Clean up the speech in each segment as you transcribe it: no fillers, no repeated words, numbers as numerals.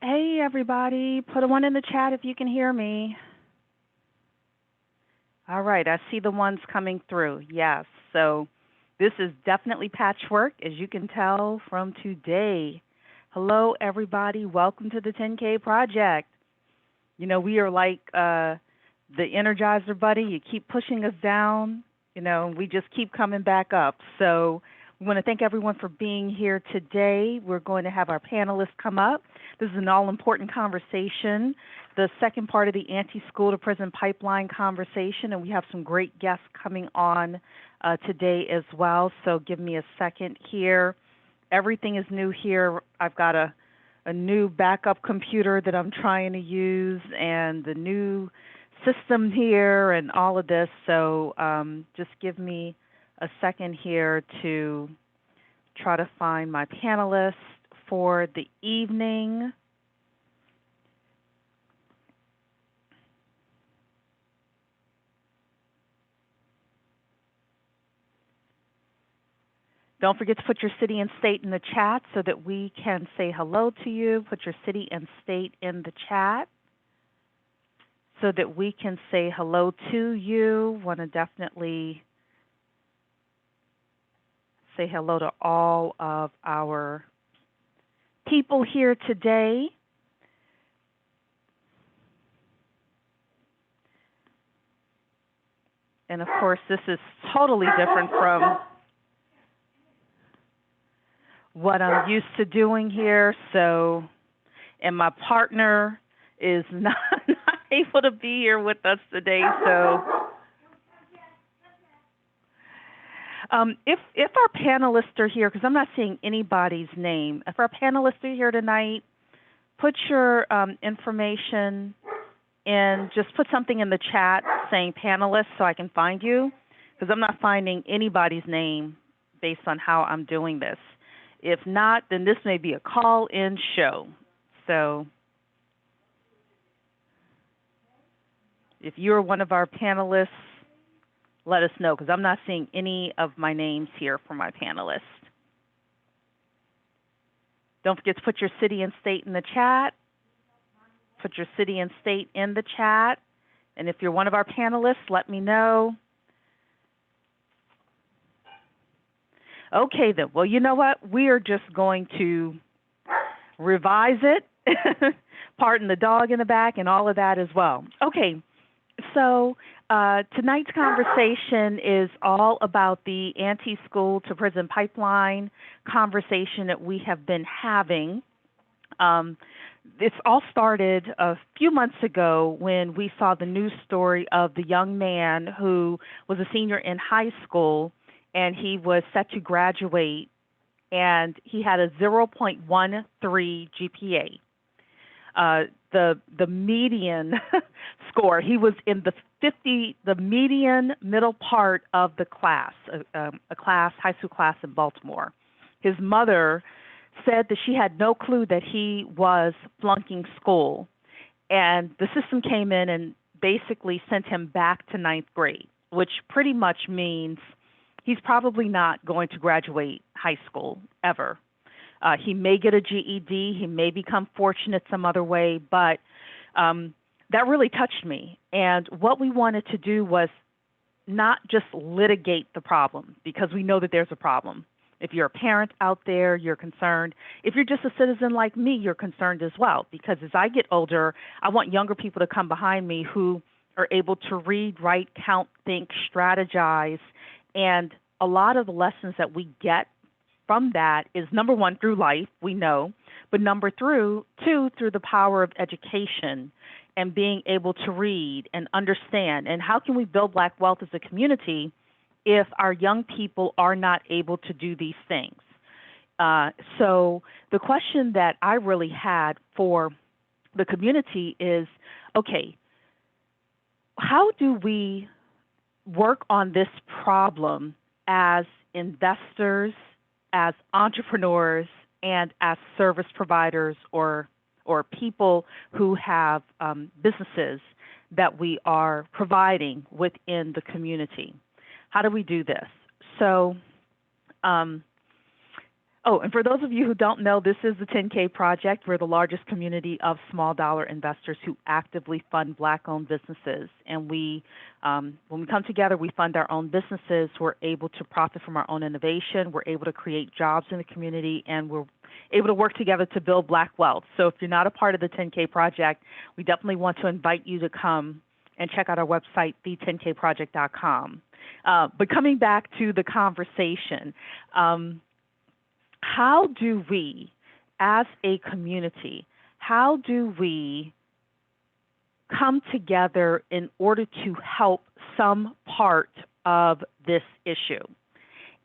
Hey, everybody. Put a one in the chat if you can hear me. All right, I see the ones coming through. Yes. So this is definitely patchwork, as you can tell from today. Hello, everybody. Welcome to the 10K project. You know, we are like the Energizer Buddy. You keep pushing us down, we just keep coming back up. So we want to thank everyone for being here today. We're going to have our panelists come up. This is an all-important conversation, the second part of the anti-school to prison pipeline conversation, and we have some great guests coming on today as well. So give me a second here. Everything is new here. I've got a new backup computer that I'm trying to use and the new system here and all of this. So just give me a second here to try to find my panelists for the evening. Don't forget to put your city and state in the chat so that we can say hello to you. Put your city and state in the chat so that we can say hello to you. Want to definitely say hello to all of our people here today. And of course, this is totally different from what I'm used to doing here. So, and my partner is not able to be here with us today. So, if our panelists are here, because I'm not seeing anybody's name, if our panelists are here tonight, put your information in, just put something in the chat saying panelists so I can find you, because I'm not finding anybody's name based on how I'm doing this. If not, then this may be a call-in show. So if you're one of our panelists, let us know, because I'm not seeing any of my names here for my panelists. Don't forget to put your city and state in the chat. Put your city and state in the chat. And if you're one of our panelists, let me know. Okay, then. Well, you know what? We are just going to revise it. Pardon the dog in the back and all of that as well. Okay, so tonight's conversation is all about the anti-school to prison pipeline conversation that we have been having. This all started a few months ago when we saw the news story of the young man who was a senior in high school, and he was set to graduate, and he had a 0.13 GPA. The median score, he was in the median middle part of the class, high school class in Baltimore. His mother said that she had no clue that he was flunking school, and the system came in and basically sent him back to ninth grade, which pretty much means he's probably not going to graduate high school ever. He may get a GED, he may become fortunate some other way, but that really touched me. And what we wanted to do was not just litigate the problem, because we know that there's a problem. If you're a parent out there, you're concerned. If you're just a citizen like me, you're concerned as well, because as I get older, I want younger people to come behind me who are able to read, write, count, think, strategize. And a lot of the lessons that we get from that is, number one, through life, we know, but number two, through the power of education and being able to read and understand. And how can we build Black wealth as a community if our young people are not able to do these things? So the question that I really had for the community is, okay, how do we work on this problem as investors, as entrepreneurs, and as service providers or people who have businesses that we are providing within the community? How do we do this? So, Oh, and for those of you who don't know, this is the 10K Project. We're the largest community of small dollar investors who actively fund Black-owned businesses. And when we come together, we fund our own businesses. We're able to profit from our own innovation. We're able to create jobs in the community, and we're able to work together to build Black wealth. So if you're not a part of the 10K Project, we definitely want to invite you to come and check out our website, the10kproject.com. But coming back to the conversation, how do we, as a community, how do we come together in order to help some part of this issue?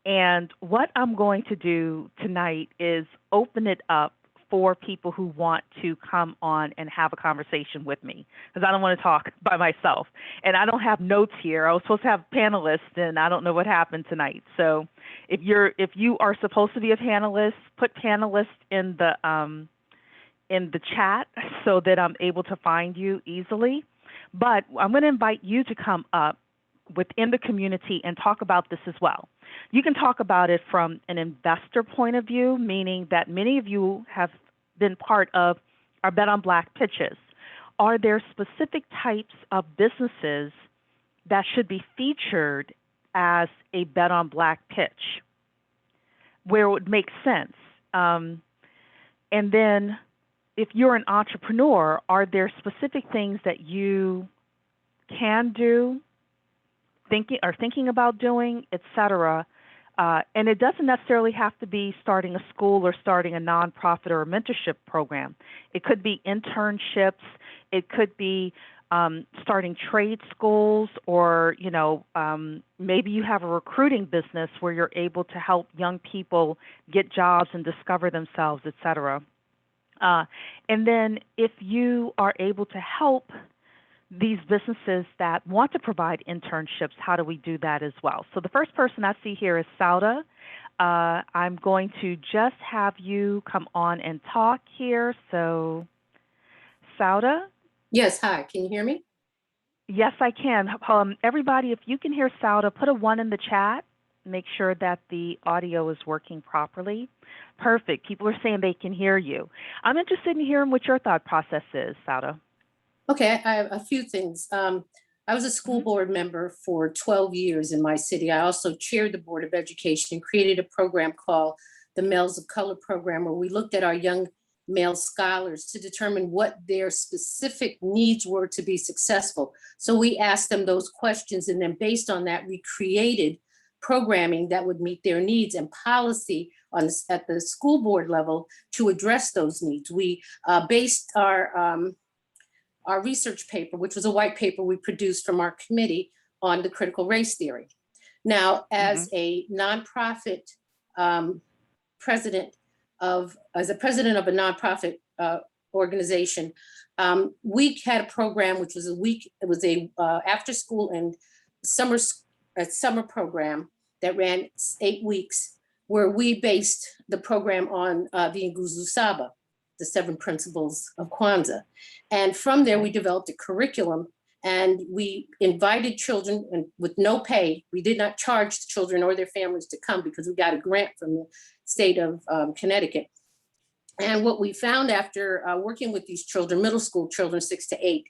And what I'm going to do tonight is open it up for people who want to come on and have a conversation with me, because I don't want to talk by myself. And I don't have notes here. I was supposed to have panelists, and I don't know what happened tonight. So if you are supposed to be a panelist, put panelist in the chat so that I'm able to find you easily. But I'm going to invite you to come up within the community and talk about this as well. You can talk about it from an investor point of view, meaning that many of you have been part of our Bet on Black pitches. Are there specific types of businesses that should be featured as a Bet on Black pitch where it would make sense? And then if you're an entrepreneur, are there specific things that you can do, thinking about doing, et cetera? And it doesn't necessarily have to be starting a school or starting a nonprofit or a mentorship program. It could be internships. It could be starting trade schools, or maybe you have a recruiting business where you're able to help young people get jobs and discover themselves, et cetera. And then if you are able to help these businesses that want to provide internships, how do we do that as well? So the first person I see here is Sauda. I'm going to just have you come on and talk here. So Sauda? Yes, hi, can you hear me? Yes, I can. Everybody, if you can hear Sauda, put a 1 in the chat. Make sure that the audio is working properly. Perfect. People are saying they can hear you. I'm interested in hearing what your thought process is, Sauda. Okay, I have a few things. I was a school board member for 12 years in my city. I also chaired the Board of Education and created a program called the Males of Color Program, where we looked at our young male scholars to determine what their specific needs were to be successful. So we asked them those questions, and then based on that, we created programming that would meet their needs and policy at the school board level to address those needs. We based our research paper, which was a white paper we produced from our committee, on the critical race theory. Now, as a nonprofit president of a nonprofit organization, we had a program which was after school and summer program that ran 8 weeks, where we based the program on the Nguzo Saba, the 7 principles of Kwanzaa. And from there, we developed a curriculum, and we invited children, and with no pay. We did not charge the children or their families to come because we got a grant from the state of Connecticut. And what we found after working with these children, middle school children, 6 to 8,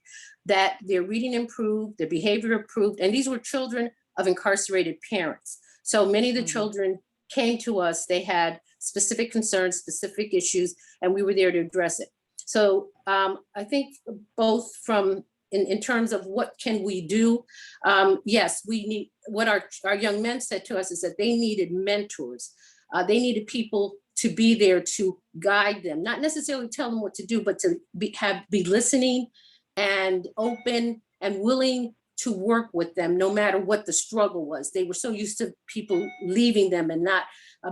that their reading improved, their behavior improved, and these were children of incarcerated parents. So many of the children came to us, they had specific concerns, specific issues, and we were there to address it. So I think both from in terms of what can we do, yes, we need, what our young men said to us is that they needed mentors. They needed people to be there to guide them, not necessarily tell them what to do, but to be listening and open and willing to work with them no matter what the struggle was. They were so used to people leaving them and not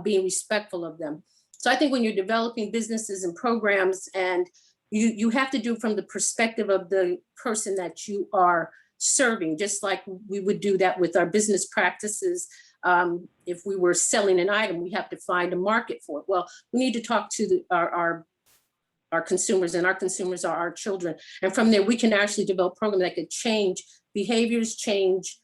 being respectful of them. So I think when you're developing businesses and programs, and you have to do from the perspective of the person that you are serving, just like we would do that with our business practices. If we were selling an item, we have to find a market for it. Well, we need to talk to our consumers, and our consumers are our children. And from there, we can actually develop programs that could change behaviors, change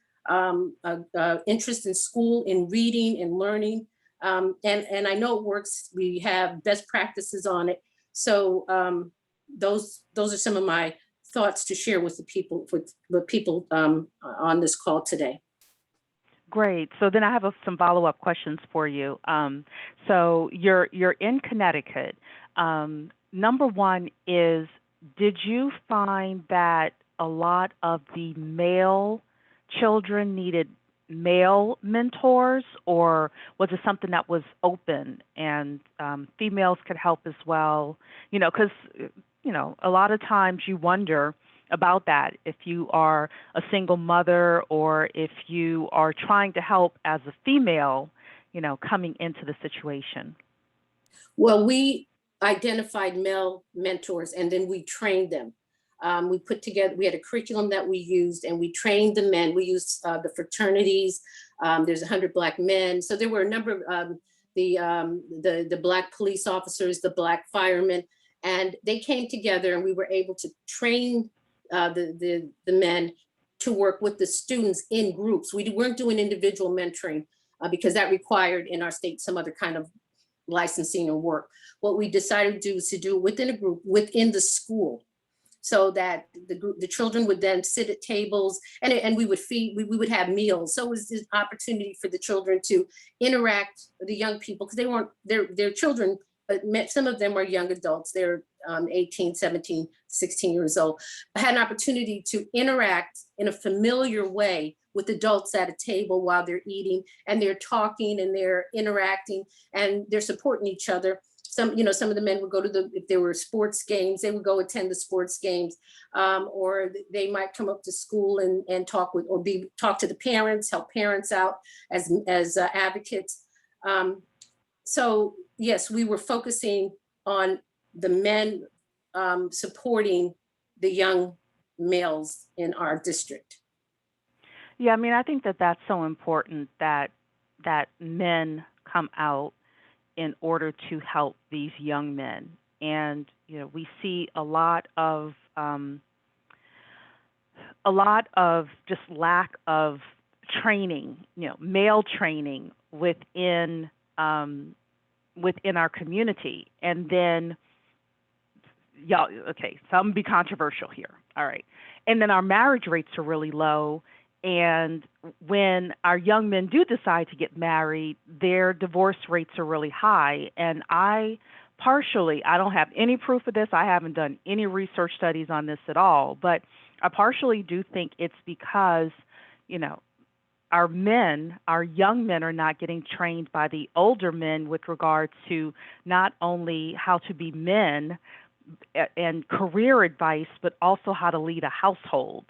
interest in school, in reading and learning, And I know it works. We have best practices on it. So those are some of my thoughts to share with the people, with people on this call today. Great. So then I have some follow-up questions for you. So you're in Connecticut. Number one is, did you find that a lot of the male children needed male mentors, or was it something that was open and females could help as well? Because a lot of times you wonder about that if you are a single mother or if you are trying to help as a female, coming into the situation. Well, we identified male mentors and then we trained them. We had a curriculum that we used and we trained the men. We used the fraternities. There's 100 Black men. So there were a number of the Black police officers, the Black firemen, and they came together and we were able to train the men to work with the students in groups. We weren't doing individual mentoring because that required in our state some other kind of licensing or work. What we decided to do was to do it within a group, within the school, so that the children would then sit at tables and we would we would have meals. So it was this opportunity for the children to interact with the young people, because they're children, but some of them were young adults. They're 18, 17, 16 years old. I had an opportunity to interact in a familiar way with adults at a table while they're eating, and they're talking and they're interacting and they're supporting each other. Some of the men would go to if there were sports games, they would go attend the sports games, or they might come up to school and talk talk to the parents, help parents out as advocates. So yes, we were focusing on the men supporting the young males in our district. Yeah, I mean, I think that that's so important that men come out in order to help these young men. And we see a lot of just lack of training, male training within our community. And then, y'all, okay, so I'm gonna be controversial here. All right. And then our marriage rates are really low. And when our young men do decide to get married, their divorce rates are really high. And I don't have any proof of this. I haven't done any research studies on this at all. But I partially do think it's because, our young men are not getting trained by the older men with regards to not only how to be men and career advice, but also how to lead a household.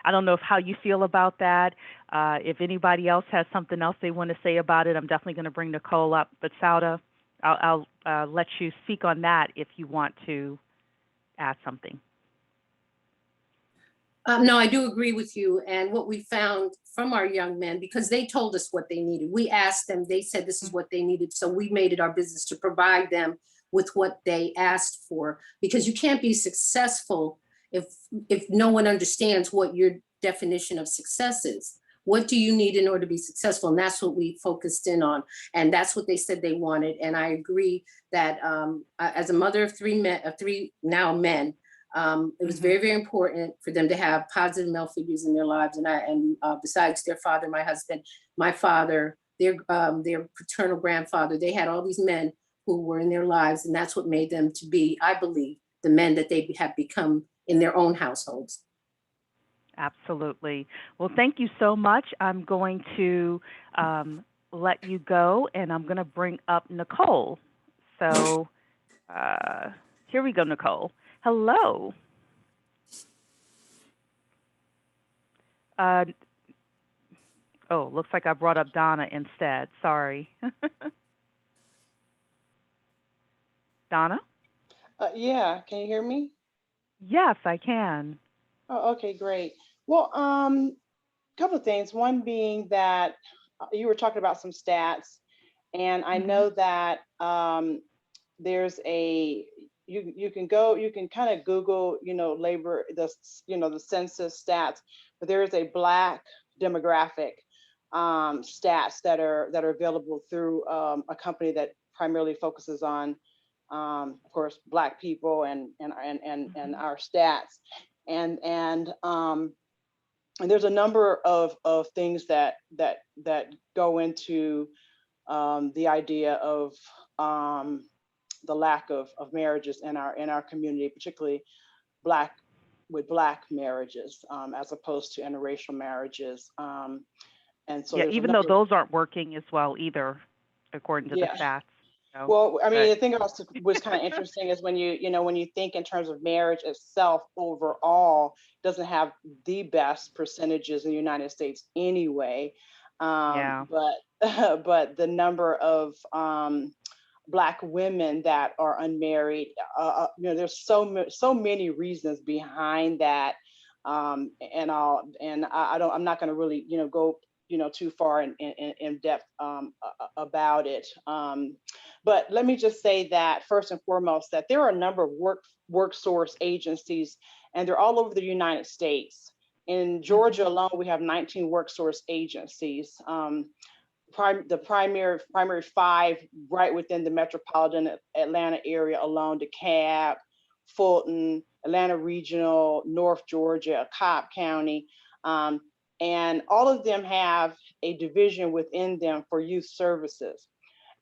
I don't know how you feel about that. If anybody else has something else they want to say about it, I'm definitely going to bring Nicole up. But Sauda, I'll let you speak on that if you want to add something. No, I do agree with you. And what we found from our young men, because they told us what they needed. We asked them, they said this is what they needed. So we made it our business to provide them with what they asked for, because you can't be successful if no one understands what your definition of success is. What do you need in order to be successful? And that's what we focused in on. And that's what they said they wanted. And I agree that as a mother of three now men, it was very, very important for them to have positive male figures in their lives. And besides their father, my husband, my father, their paternal grandfather, they had all these men who were in their lives. And that's what made them to be, I believe, the men that they have become in their own households. Absolutely. Well, thank you so much. I'm going to let you go, and I'm going to bring up Nicole. So here we go, Nicole. Hello. Looks like I brought up Donna instead. Sorry. Donna? Yeah, can you hear me? Yes, I can. Oh, okay, great. Well, couple of things. One being that you were talking about some stats, and I know that there's you can kind of Google, labor, the census stats, but there is a Black demographic stats that are available through a company that primarily focuses on, of course, Black people and our stats, and there's a number of things that go into the idea of the lack of marriages in our community, particularly Black marriages, as opposed to interracial marriages. And so Yeah, there's a even though number. those aren't working as well either, according to the Yeah. stats. So, Well, I mean, but the thing also was kind of interesting is when when you think in terms of marriage itself overall, doesn't have the best percentages in the United States anyway. yeah, But but the number of Black women that are unmarried, there's so many reasons behind that. I'm not going to really go too far in depth about it. But let me just say that first and foremost, that there are a number of work source agencies, and they're all over the United States. In Georgia alone, we have 19 work source agencies. The primary five right within the metropolitan Atlanta area alone: DeKalb, Fulton, Atlanta Regional, North Georgia, Cobb County, and all of them have a division within them for youth services.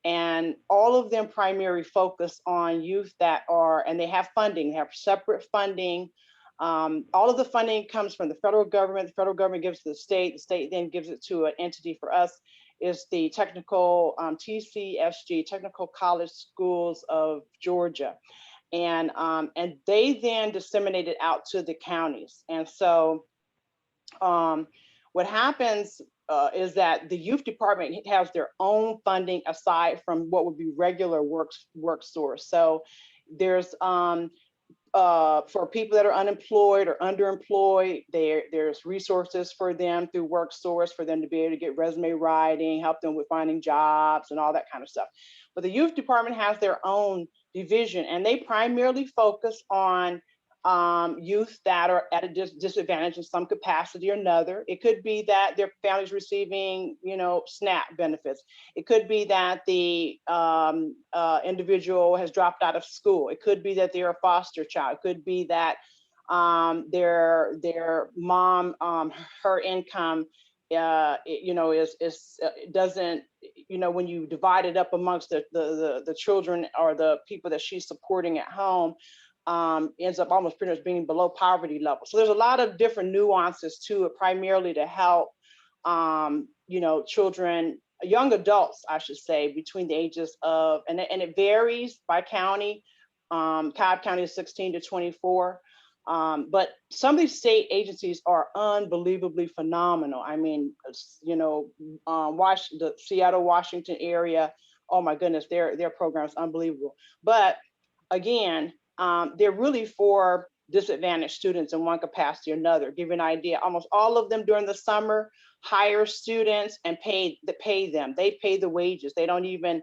And all of them primarily focus on youth that are, and they have funding, they have separate funding. All of the funding comes from the federal government. The federal government gives it to the state then gives it to an entity. For us is the technical TCSG, Technical College Schools of Georgia. And they then disseminate it out to the counties. And so what happens is that the youth department has their own funding aside from what would be regular work source. So there's for people that are unemployed or underemployed, there's resources for them through work source for them to be able to get resume writing, help them with finding jobs and all that kind of stuff. But the youth department has their own division, and they primarily focus on youth that are at a disadvantage in some capacity or another. It could be that their family's receiving, SNAP benefits. It could be that the individual has dropped out of school. It could be that they're a foster child. It could be that their mom, her income, doesn't, when you divide it up amongst the children or the people that she's supporting at home, ends up almost pretty much being below poverty level. So there's a lot of different nuances to it, primarily to help, children, young adults, I should say, between the ages of, and it varies by county. Cobb County is 16 to 24. But some of these state agencies are unbelievably phenomenal. I mean, the Seattle, Washington area, oh my goodness, their program is unbelievable. But again, they're really for disadvantaged students in one capacity or another. Give you an idea, almost all of them during the summer hire students and pay them. They pay the wages. They don't even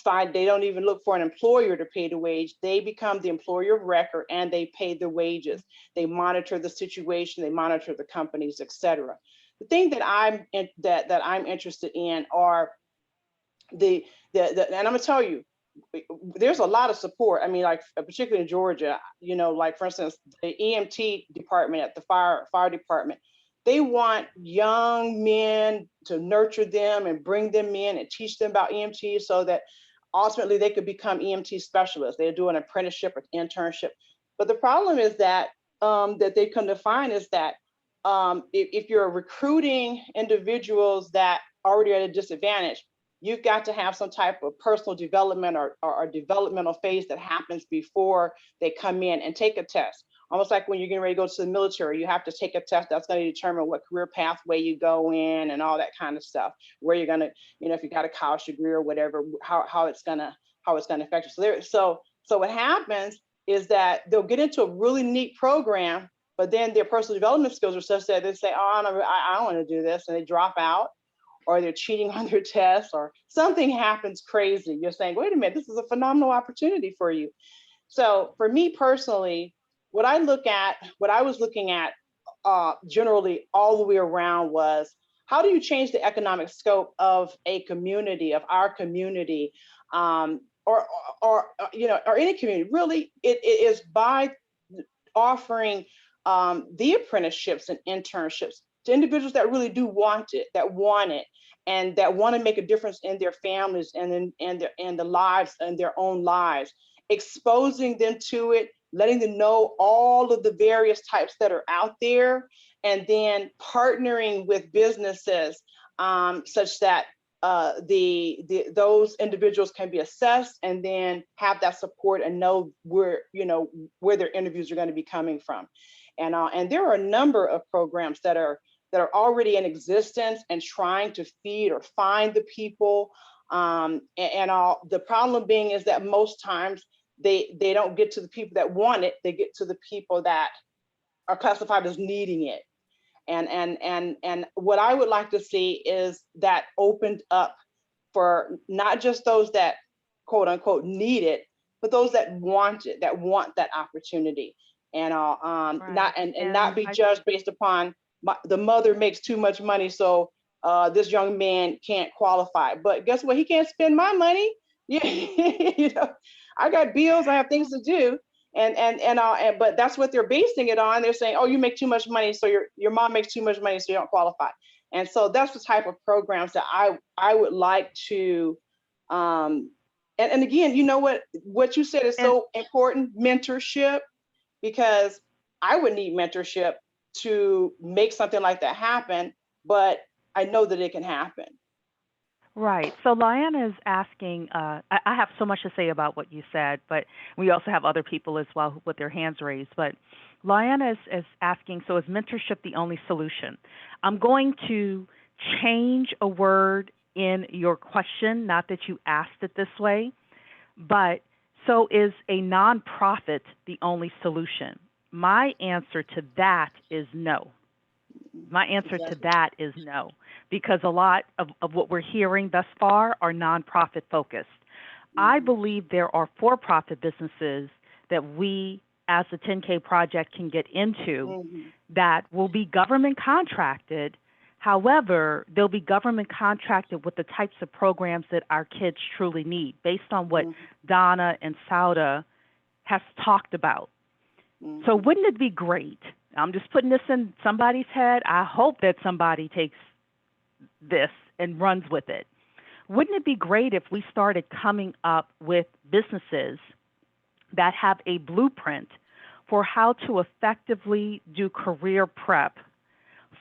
look for an employer to pay the wage. They become the employer of record and they pay the wages. They monitor the situation, they monitor the companies, etc. The thing that I'm interested in are and I'm gonna tell you, there's a lot of support. I mean, like particularly in Georgia, like for instance, the EMT department at the fire department, they want young men to nurture them and bring them in and teach them about EMT so that ultimately they could become EMT specialists. They do an apprenticeship or internship. But the problem is that that they come to find is that if you're recruiting individuals that already are at a disadvantage, you've got to have some type of personal development or developmental phase that happens before they come in and take a test. Almost like when you're getting ready to go to the military, you have to take a test that's going to determine what career pathway you go in and all that kind of stuff, where you're going to, if you got a college degree or whatever, how it's going to affect you. So what happens is that they'll get into a really neat program, but then their personal development skills are such that they say, oh, I don't want to do this, and they drop out, or they're cheating on their tests, or something happens crazy. You're saying, wait a minute, this is a phenomenal opportunity for you. So for me personally, what I was looking at generally all the way around was how do you change the economic scope of a community, of our community, or you know, or any community? Really, it is by offering the apprenticeships and internships to individuals that really do want it, and that want to make a difference in their families and in the lives and their own lives, exposing them to it, letting them know all of the various types that are out there, and then partnering with businesses such that those individuals can be assessed and then have that support and know where, you know, where their interviews are going to be coming from. And there are a number of programs that are already in existence and trying to feed or find the people. The problem being is that most times they don't get to the people that want it. They get to the people that are classified as needing it. And what I would like to see is that opened up for not just those that quote unquote need it, but those that want it, that want that opportunity, and Right. not be judged based upon the mother makes too much money, so this young man can't qualify. But guess what? He can't spend my money. Yeah, you know, I got bills, I have things to do. But that's what they're basing it on. They're saying, oh, you make too much money, so your mom makes too much money, so you don't qualify. And so that's the type of programs that I would like to and again, you know what you said is And so important, mentorship, because I would need mentorship to make something like that happen, but I know that it can happen. right. So Lyanna is asking, I have so much to say about what you said, but we also have other people as well with their hands raised. But Lyanna is asking, so is mentorship the only solution? I'm going to change a word in your question, not that you asked it this way, but so is a nonprofit the only solution? My answer to that is no. My answer to Exactly. that is no, because a lot of what we're hearing thus far are nonprofit focused. I Mm-hmm. believe there are for profit businesses that we, as the 10K project, can get into Mm-hmm. that will be government contracted. However, they'll be government contracted with the types of programs that our kids truly need, based on what Mm-hmm. Donna and Sauda has talked about. So Mm-hmm. wouldn't it be great? I'm just putting this in somebody's head. I hope that somebody takes this and runs with it. Wouldn't it be great if we started coming up with businesses that have a blueprint for how to effectively do career prep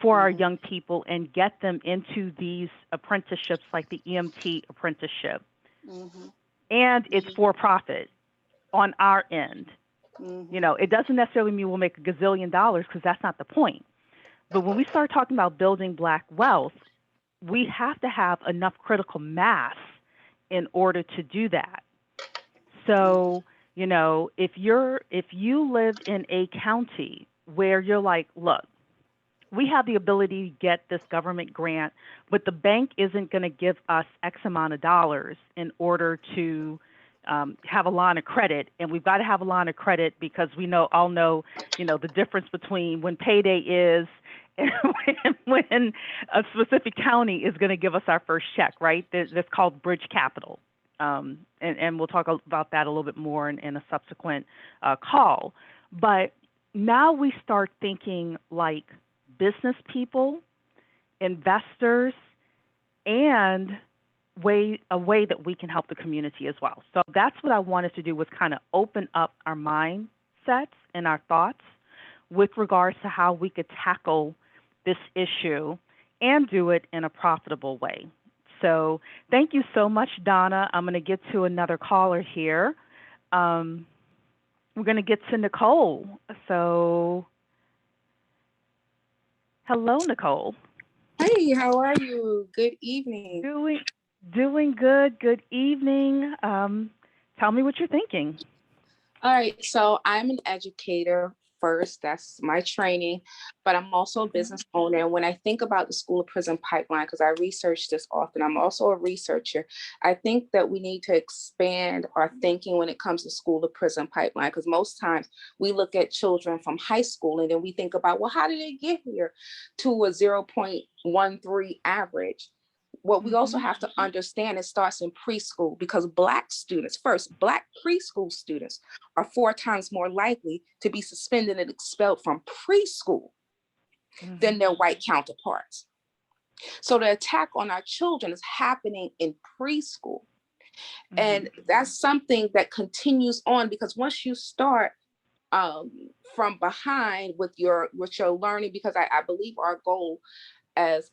for our Mm-hmm. young people and get them into these apprenticeships like the EMT apprenticeship? Mm-hmm. And it's for profit on our end. You Mm-hmm. know, it doesn't necessarily mean we'll make a gazillion dollars, because that's not the point. But when we start talking about building Black wealth, we have to have enough critical mass in order to do that. So, you know, if you live in a county where you're like, look, we have the ability to get this government grant, but the bank isn't going to give us X amount of dollars in order to have a line of credit, and we've got to have a line of credit because we all know, you know, the difference between when payday is and when a specific county is going to give us our first check, right? That's called bridge capital, and we'll talk about that a little bit more in a subsequent call. But now we start thinking like business people, investors, and a way that we can help the community as well. So that's what I wanted to do, was kind of open up our mindsets and our thoughts with regards to how we could tackle this issue and do it in a profitable way. So thank you so much, Donna. I'm going to get to another caller here. We're going to get to Nicole. So hello, Nicole. Hey, how are you? Good evening. Doing good. Good evening. Tell me what you're thinking. All right, so I'm an educator first. That's my training, but I'm also a business owner. And when I think about the school to prison pipeline, because I research this often, I'm also a researcher. I think that we need to expand our thinking when it comes to school to prison pipeline, because most times we look at children from high school and then we think about, well, how did they get here to a 0.13 average? What we also have to understand, it starts in preschool, because Black students, first, Black preschool students are 4 times more likely to be suspended and expelled from preschool than their white counterparts. So the attack on our children is happening in preschool. And that's something that continues on, because once you start from behind with your learning, because I believe our goal as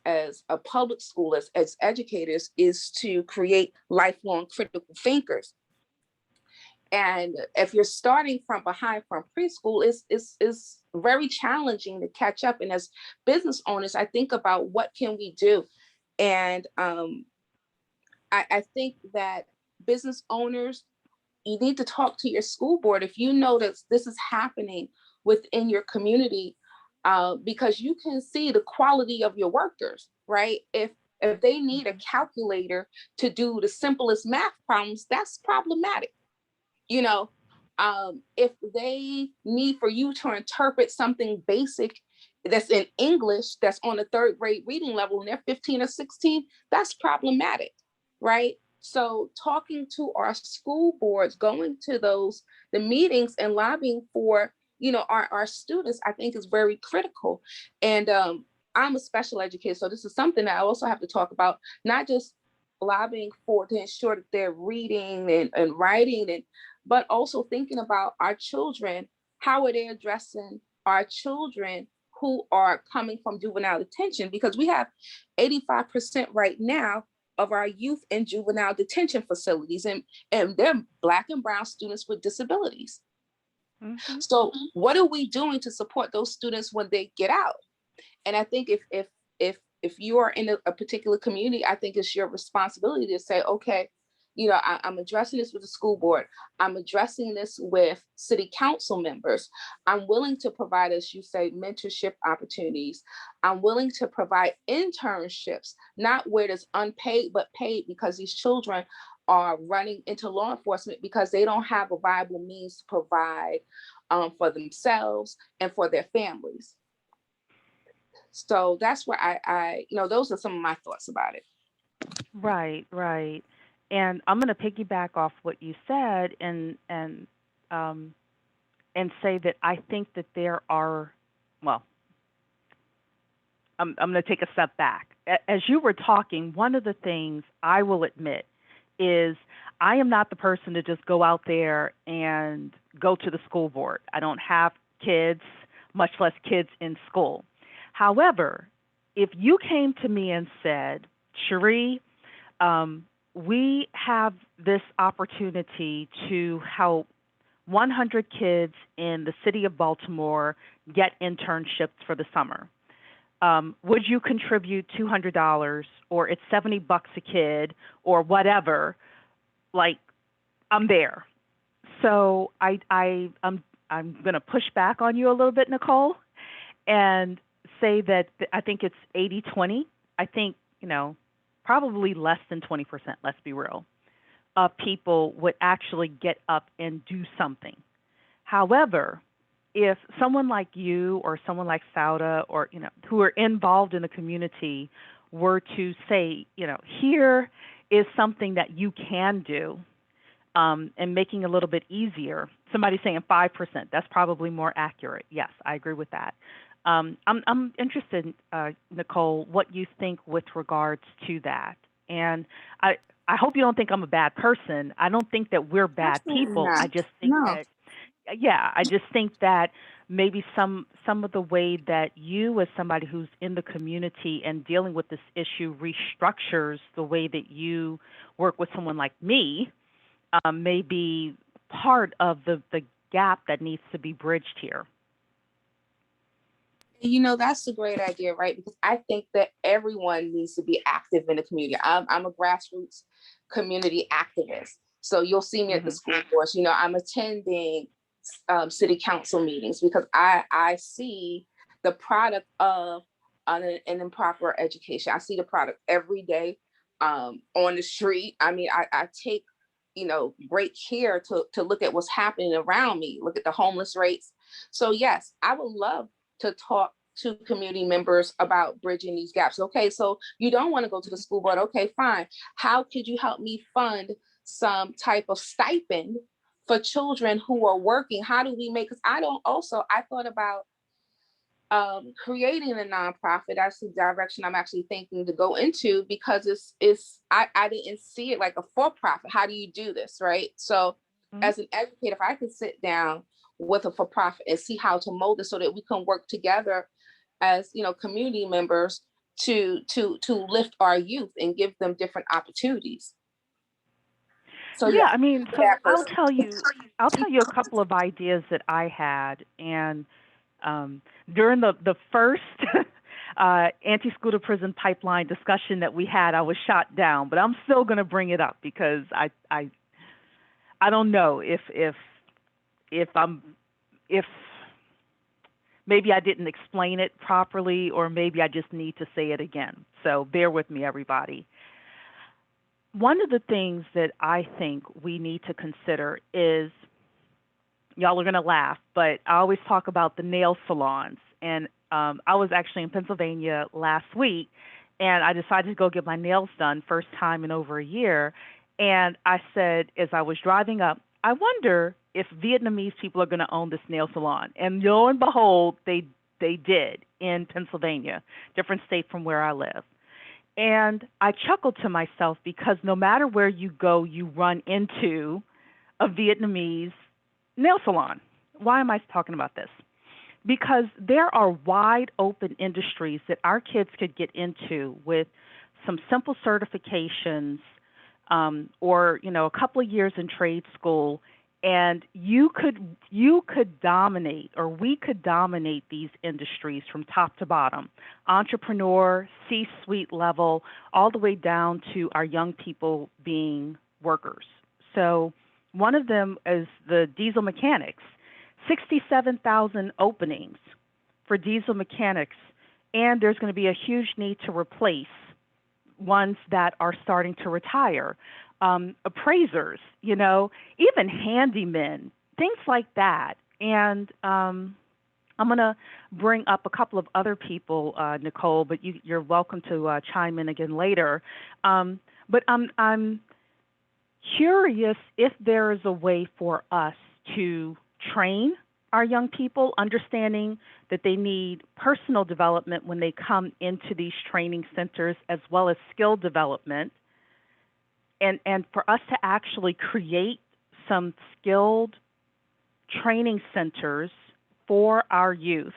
a public school, as educators, is to create lifelong critical thinkers. And if you're starting from behind from preschool, it's very challenging to catch up. And as business owners, I think about what can we do? And I think that business owners, you need to talk to your school board if you know that this is happening within your community, because you can see the quality of your workers, right? If they need a calculator to do the simplest math problems, that's problematic. You know, if they need for you to interpret something basic that's in English, that's on a 3rd grade reading level, and they're 15 or 16, that's problematic, right? So talking to our school boards, going to the meetings and lobbying for, our students, I think is very critical. And I'm a special educator, so this is something that I also have to talk about, not just lobbying for to ensure that they're reading and writing, but also thinking about our children. How are they addressing our children who are coming from juvenile detention? Because we have 85% right now of our youth in juvenile detention facilities, and they're Black and brown students with disabilities. So what are we doing to support those students when they get out? And I think if you are in a particular community, I think it's your responsibility to say, okay, I'm addressing this with the school board. I'm addressing this with city council members. I'm willing to provide, as you say, mentorship opportunities. I'm willing to provide internships, not where there's unpaid, but paid, because these children are running into law enforcement because they don't have a viable means to provide for themselves and for their families. So that's where I those are some of my thoughts about it. Right, right. And I'm going to piggyback off what you said and say that I think that there are, well, I'm going to take a step back. As you were talking, one of the things I will admit is I am not the person to just go out there and go to the school board. I don't have kids, much less kids in school. However, if you came to me and said, Cherie, we have this opportunity to help 100 kids in the city of Baltimore get internships for the summer. Would you contribute $200, or it's $70 a kid, or whatever? Like, I'm there. So I'm going to push back on you a little bit, Nicole, and say that I think it's 80-20. I think, probably less than 20%, let's be real, of people would actually get up and do something. However, if someone like you or someone like Sauda, or, who are involved in the community, were to say, here is something that you can do, and making it a little bit easier. Somebody saying 5%, that's probably more accurate. Yes, I agree with that. I'm interested, Nicole, what you think with regards to that. And I hope you don't think I'm a bad person. I don't think that we're bad people. I just think that, I just think that maybe some of the way that you, as somebody who's in the community and dealing with this issue, restructures the way that you work with someone like me, may be part of the gap that needs to be bridged here. That's a great idea, right? Because I think that everyone needs to be active in the community. I'm a grassroots community activist. So you'll see me at the school boards. I'm attending city council meetings, because I see the product of an improper education. I see the product every day on the street. I mean, I take, great care to look at what's happening around me, look at the homeless rates. So yes, I would love to talk to community members about bridging these gaps. Okay, so you don't want to go to the school board. Okay, fine. How could you help me fund some type of stipend for children who are working? How do we make, because I thought about creating a nonprofit. That's the direction I'm actually thinking to go into, because I didn't see it like a for-profit. How do you do this, right? So as an educator, if I could sit down with a for-profit and see how to mold it so that we can work together as community members to lift our youth and give them different opportunities. So Yeah, I mean, so that I'll person. tell you a couple of ideas that I had, and during the first anti-school to prison pipeline discussion that we had, I was shot down, but I'm still going to bring it up because I don't know if maybe I didn't explain it properly, or maybe I just need to say it again. So bear with me, everybody. One of the things that I think we need to consider is, y'all are going to laugh, but I always talk about the nail salons. And I was actually in Pennsylvania last week, and I decided to go get my nails done, first time in over a year. And I said, as I was driving up, I wonder if Vietnamese people are going to own this nail salon. And lo and behold, they did in Pennsylvania, different state from where I live. And I chuckled to myself because no matter where you go, you run into a Vietnamese nail salon. Why am I talking about this? Because there are wide open industries that our kids could get into with some simple certifications, or a couple of years in trade school, and you could dominate, or we could dominate these industries from top to bottom, entrepreneur, C-suite level, all the way down to our young people being workers. So one of them is the diesel mechanics. 67,000 openings for diesel mechanics, and there's going to be a huge need to replace ones that are starting to retire. Appraisers, even handymen, things like that. And I'm going to bring up a couple of other people, Nicole, but you're welcome to chime in again later. But I'm curious if there is a way for us to train our young people, understanding that they need personal development when they come into these training centers, as well as skill development, and for us to actually create some skilled training centers for our youth,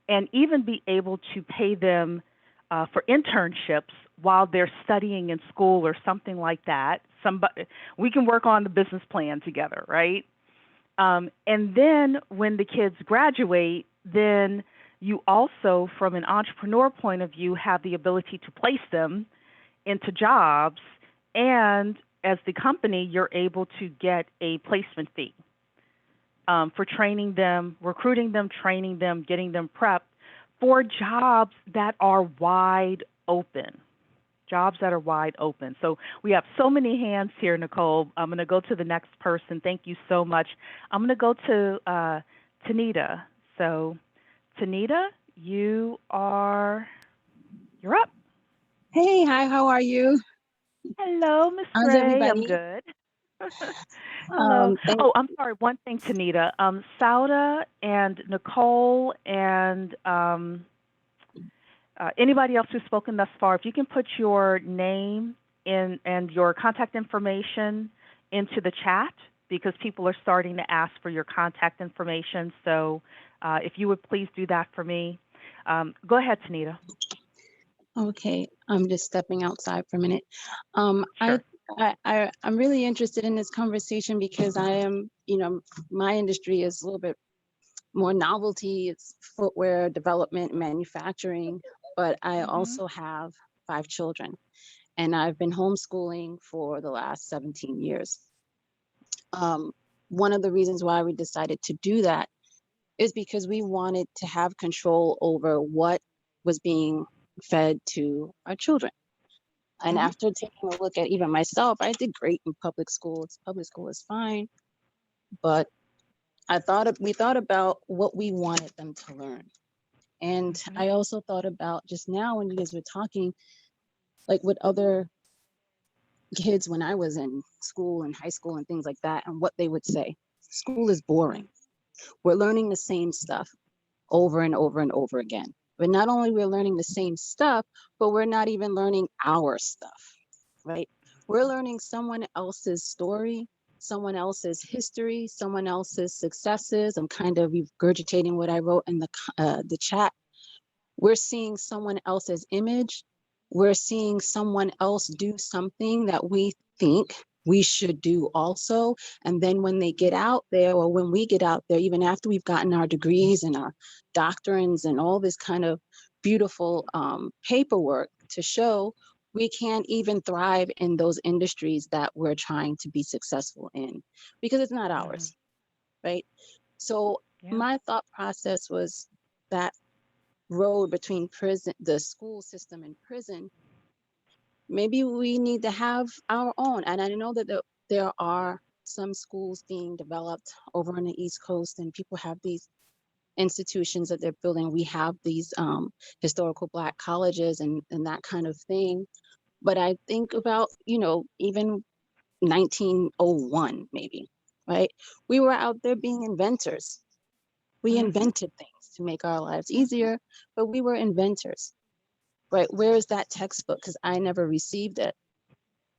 and even be able to pay them for internships while they're studying in school or something like that. We can work on the business plan together, right? And then when the kids graduate, then you also, from an entrepreneur point of view, have the ability to place them into jobs. And as the company, you're able to get a placement fee for training them, recruiting them, training them, getting them prepped for jobs that are wide open. Jobs that are wide open. So we have so many hands here, Nicole. I'm going to go to the next person. Thank you so much. I'm going to go to Tanita. So, Tanita, you're up. Hey, hi, how are you? Hello, Miss How's Gray. I'm everybody? good. Hello. Thank Oh, I'm sorry. One thing, Tanita. Sauda and Nicole and anybody else who's spoken thus far, if you can put your name in and your contact information into the chat, because people are starting to ask for your contact information. So if you would please do that for me. Go ahead, Tanita. Okay, I'm just stepping outside for a minute. Sure. I'm really interested in this conversation because I am, my industry is a little bit more novelty. It's footwear development, manufacturing, but I also have 5 children, and I've been homeschooling for the last 17 years. one of the reasons why we decided to do that is because we wanted to have control over what was being fed to our children. And Mhm. after taking a look at even myself, I did great in public schools. Public school is fine, but we thought about what we wanted them to learn. And Mhm. I also thought about just now when you guys were talking, like with other kids when I was in school and high school and things like that, and what they would say. School is boring. We're learning the same stuff over and over and over again. But not only we're learning the same stuff, but we're not even learning our stuff, right? We're learning someone else's story, someone else's history, someone else's successes. I'm kind of regurgitating what I wrote in the chat. We're seeing someone else's image. We're seeing someone else do something that we think we should do also. And then when they get out there, or when we get out there, even after we've gotten our degrees and our doctrines and all this kind of beautiful paperwork to show, we can't even thrive in those industries that we're trying to be successful in because it's not Mhm. ours, right? So Yeah. my thought process was that road between prison, the school system and prison, maybe we need to have our own. And I know that there are some schools being developed over on the East Coast, and people have these institutions that they're building. We have these historical Black colleges and that kind of thing. But I think about, even 1901, maybe, right? We were out there being inventors. We Mhm. invented things to make our lives Mhm. easier, but we were inventors. Right, where is that textbook? Because I never received it.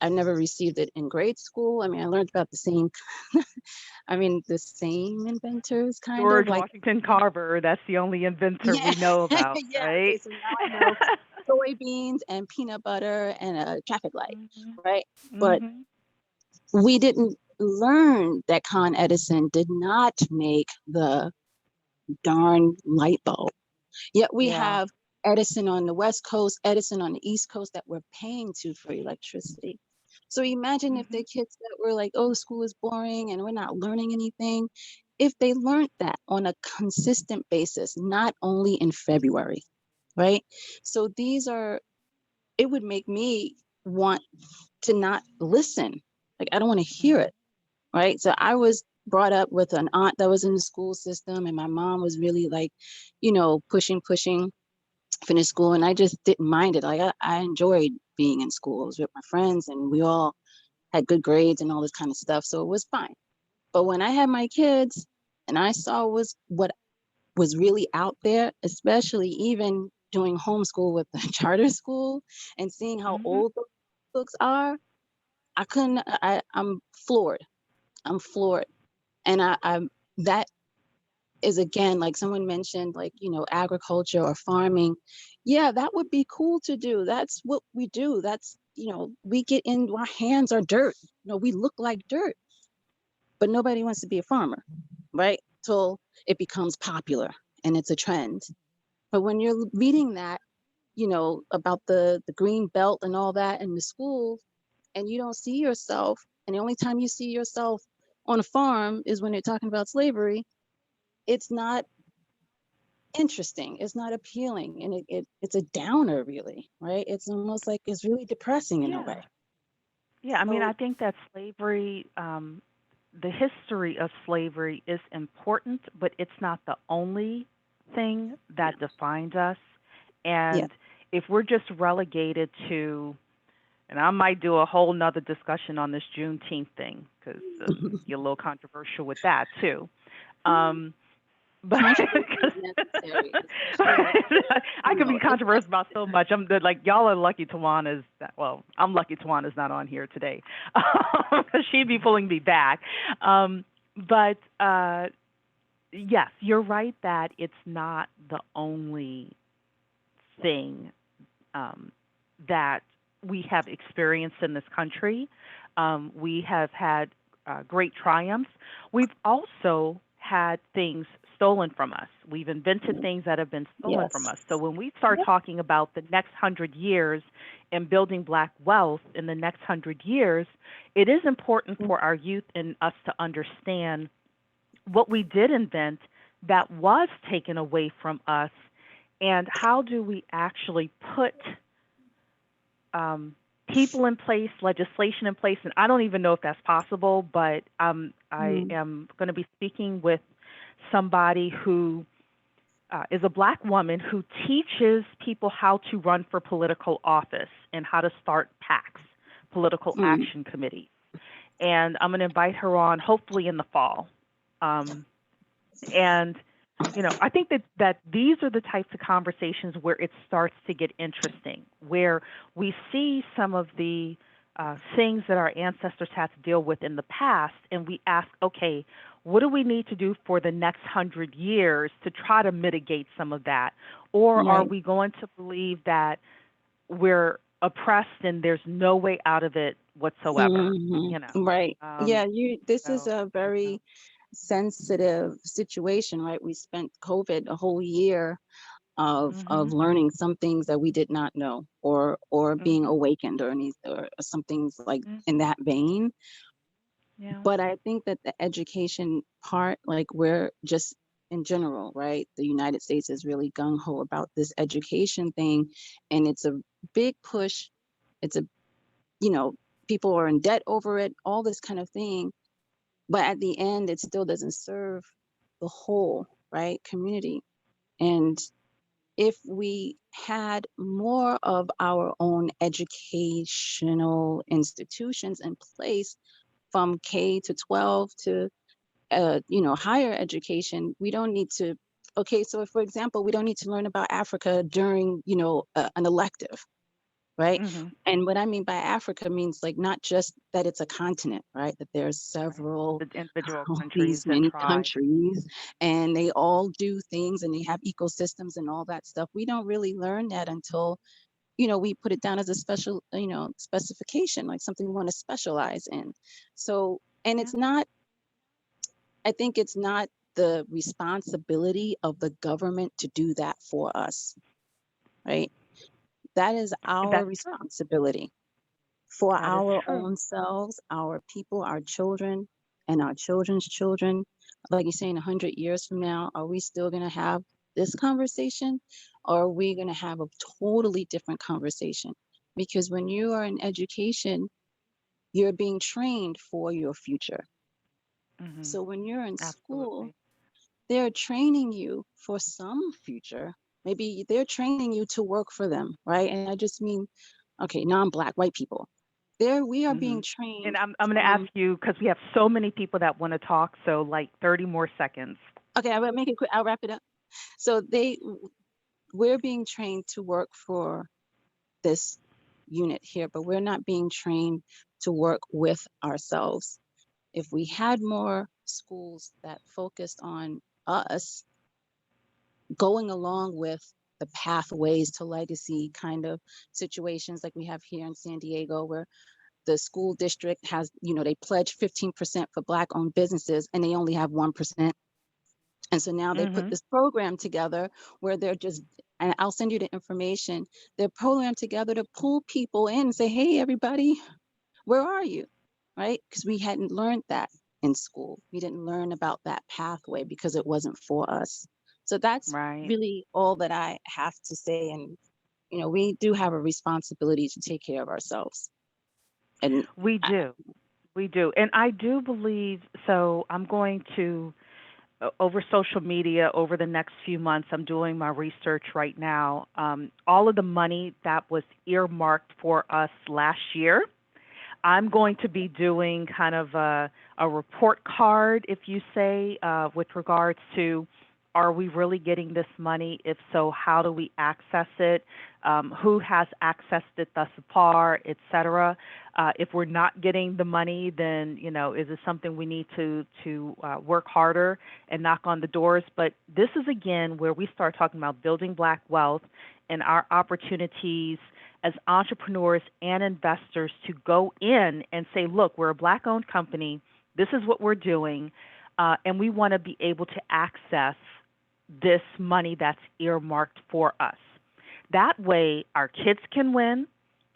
I never received it in grade school. I mean, I learned about the same, the same inventors, kind of George like, Washington Carver, that's the only inventor yeah, we know about, yeah. right? Okay, so now I know soybeans and peanut butter and a traffic light, Mhm. right? But Mhm. we didn't learn that Con Edison did not make the darn light bulb. Yet we Yeah. have Edison on the West Coast, Edison on the East Coast that we're paying to for electricity. So imagine if the Mhm. kids that were like, oh, school is boring and we're not learning anything, if they learned that on a consistent basis, not only in February, right? So it would make me want to not listen. Like, I don't want to hear Mhm. it, right? So I was brought up with an aunt that was in the school system, and my mom was really like, pushing finished school, and I just didn't mind it. Like I enjoyed being in school. I was with my friends and we all had good grades and all this kind of stuff. So it was fine. But when I had my kids and I saw what was really out there, especially even doing homeschool with the charter school and seeing how Mhm. old the books are, I couldn't I'm floored. I'm floored. And I'm that is again, like someone mentioned, like, agriculture or farming. Yeah, that would be cool to do. That's what we do. We get in, our hands are dirt. We look like dirt, but nobody wants to be a farmer, right? Till it becomes popular and it's a trend. But when you're reading that, about the green belt and all that in the schools, and you don't see yourself, and the only time you see yourself on a farm is when they're talking about slavery, it's not interesting. It's not appealing, and it's a downer, really, right? It's almost like it's really depressing in a Yeah. way. Yeah, I mean, So I think that slavery, the history of slavery is important, but it's not the only thing yeah, that defines us. yeah. And if we're just relegated to, and I might do a whole nother discussion on this Juneteenth thing because get a little controversial with that too. Um, but Controversy is necessary, especially I could be it's controversial about so much. Like y'all are lucky Tawana's. Well, I'm lucky Tawana's not on here today because she'd be pulling me back. But yes, you're right that it's not the only thing that we have experienced in this country. We have had great triumphs. We've also had things stolen from us. We've invented things that have been stolen from Yes. us. So when we start Yep. talking about the next 100 years and building Black wealth in the next 100 years, it is important for our youth and us to understand what we did invent that was taken away from us, and how do we actually put people in place, legislation in place. And I don't even know if that's possible, but I Mm. am going to be speaking with somebody who is a Black woman who teaches people how to run for political office and how to start PACs, political Mm. action committees. And I'm going to invite her on hopefully in the fall. And I think that these are the types of conversations where it starts to get interesting, where we see some of the things that our ancestors had to deal with in the past, and we ask, okay, what do we need to do for the next 100 years to try to mitigate some of that? Or are Right. we going to believe that we're oppressed and there's no way out of it whatsoever? Hmm. You know. Right. Yeah, this is So a very sensitive situation, right? We spent COVID a whole year of mhm. learning some things that we did not know, or being Mhm. awakened, or some things like in Mhm. that vein. Yeah. But I think that the education part, like, we're just in general, right? The United States is really gung ho about this education thing, and it's a big push. It's a, you know, people are in debt over it, all this kind of thing. But at the end, it still doesn't serve the whole, right, community. And if we had more of our own educational institutions in place, from K to 12 to higher education, we don't need to. Okay, so if, for example, we don't need to learn about Africa during, an elective, right? Mhm. And what I mean by Africa means, like, not just that it's a continent, right? That there's Right. several, The individual all countries these and many tribes. countries, and they all do things, and they have ecosystems and all that stuff. We don't really learn that until, we put it down as a special, specification, like something we want to specialize in. So, and Yeah. it's not, I think it's not the responsibility of the government to do that for us, right? That is our That's true. responsibility for That is our true. own selves, our people, our children, and our children's children. Like you're saying, 100 years from now, are we still going to have this conversation? Or are we going to have a totally different conversation? Because when you are in education, you're being trained for your future. Mhm. So when you're in school, Absolutely. they're training you for some future. Maybe they're training you to work for them, right? And I just mean, okay, non-black white people. There, we are being Mhm. And trained I'm going to ask from. you because we have so many people that want to talk. So like 30 more seconds. Okay, I will make it quick. I'll wrap it up. So we're being trained to work for this unit here, but we're not being trained to work with ourselves. If we had more schools that focused on us, going along with the pathways to legacy kind of situations like we have here in San Diego, where the school district has, they pledge 15% for Black owned businesses and they only have 1%. And so now they put Mhm. this program together where they're just, and I'll send you the information, they're programmed together to pull people in and say, hey, everybody, where are you? Right? Because we hadn't learned that in school. We didn't learn about that pathway because it wasn't for us. So that's Right. really all that I have to say. And, we do have a responsibility to take care of ourselves. And We I, do. We do. And I do believe so. I'm going to over social media over the next few months. I'm doing my research right now. All of the money that was earmarked for us last year, I'm going to be doing kind of a report card, if you say, with regards to are we really getting this money? If so, how do we access it? Who has accessed it thus far, et cetera? If we're not getting the money, then is it something we need to work harder and knock on the doors? But this is again where we start talking about building Black wealth and our opportunities as entrepreneurs and investors to go in and say, look, we're a Black owned company. This is what we're doing. and we want to be able to access this money that's earmarked for us. That way, our kids can win,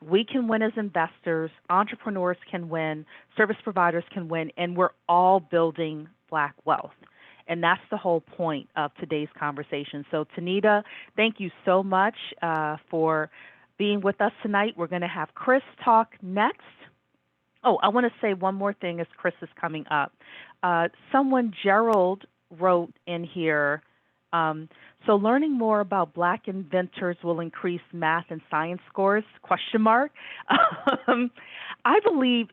we can win as investors, entrepreneurs can win, service providers can win, and we're all building Black wealth. And that's the whole point of today's conversation. So, Tanita, thank you so much for being with us tonight. We're going to have Chris talk next. Oh, I want to say one more thing as Chris is coming up. Gerald, wrote in here, so learning more about Black inventors will increase math and science scores, question mark. I believe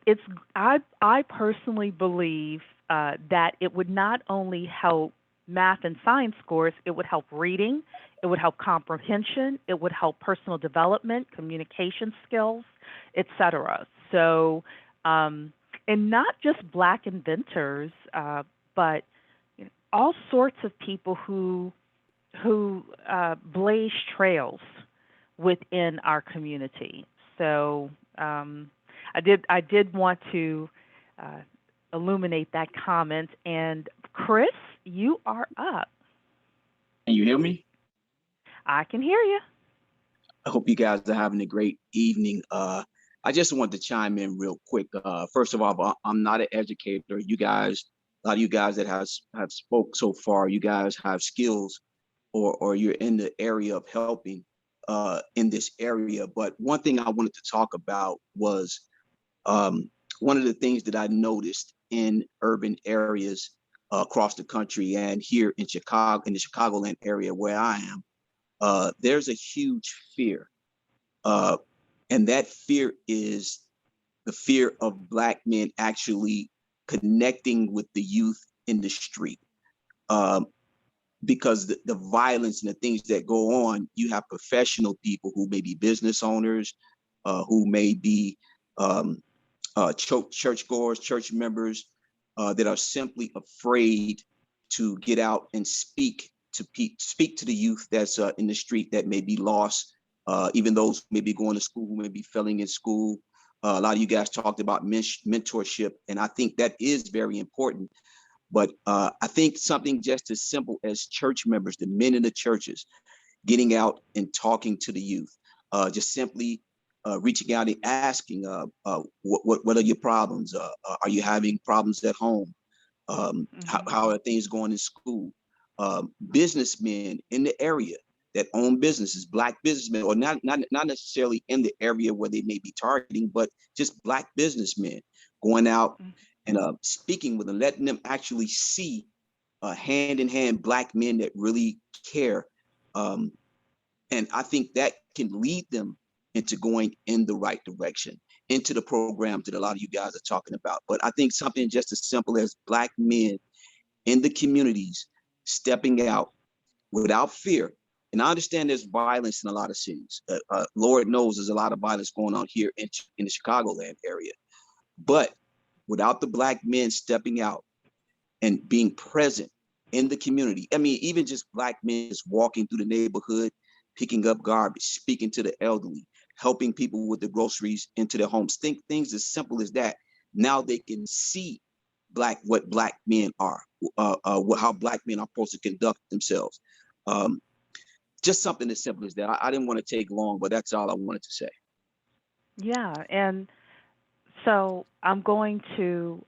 I personally believe that it would not only help math and science scores, it would help reading, it would help comprehension, it would help personal development, communication skills, etc. So, and not just Black inventors, but all sorts of people who blaze trails within our community. So I did want to illuminate that comment. And Chris, you are up. Can you hear me? I can hear you. I hope you guys are having a great evening. I just want to chime in real quick. First of all, I'm not an educator. You guys, a lot of you guys that have spoke so far, you guys have skills or you're in the area of helping in this area. But one thing I wanted to talk about was one of the things that I noticed in urban areas across the country and here in Chicago, in the Chicagoland area where I am, there's a huge fear. And that fear is the fear of Black men actually connecting with the youth in the street. Because the violence and the things that go on, you have professional people who may be business owners, who may be churchgoers, church members, that are simply afraid to get out and speak to the youth that's in the street that may be lost, even those who may be going to school, who may be failing in school. A lot of you guys talked about mentorship, and I think that is very important. But I think something just as simple as church members, the men in the churches, getting out and talking to the youth, just simply reaching out and asking, what are your problems? Are you having problems at home? How are things going in school? Businessmen in the area that own businesses, Black businessmen, or not necessarily in the area where they may be targeting, but just Black businessmen going out and speaking with them, letting them actually see hand in hand Black men that really care. And I think that can lead them into going in the right direction, into the programs that a lot of you guys are talking about. But I think something just as simple as Black men in the communities stepping out without fear. And I understand there's violence in a lot of cities. Lord knows there's a lot of violence going on here in the Chicagoland area. But without the Black men stepping out and being present in the community, I mean, even just Black men just walking through the neighborhood, picking up garbage, speaking to the elderly, helping people with the groceries into their homes. Think things as simple as that. Now they can see what Black men are, how Black men are supposed to conduct themselves. Just something as simple as that. I didn't want to take long, but that's all I wanted to say. Yeah, and so I'm going to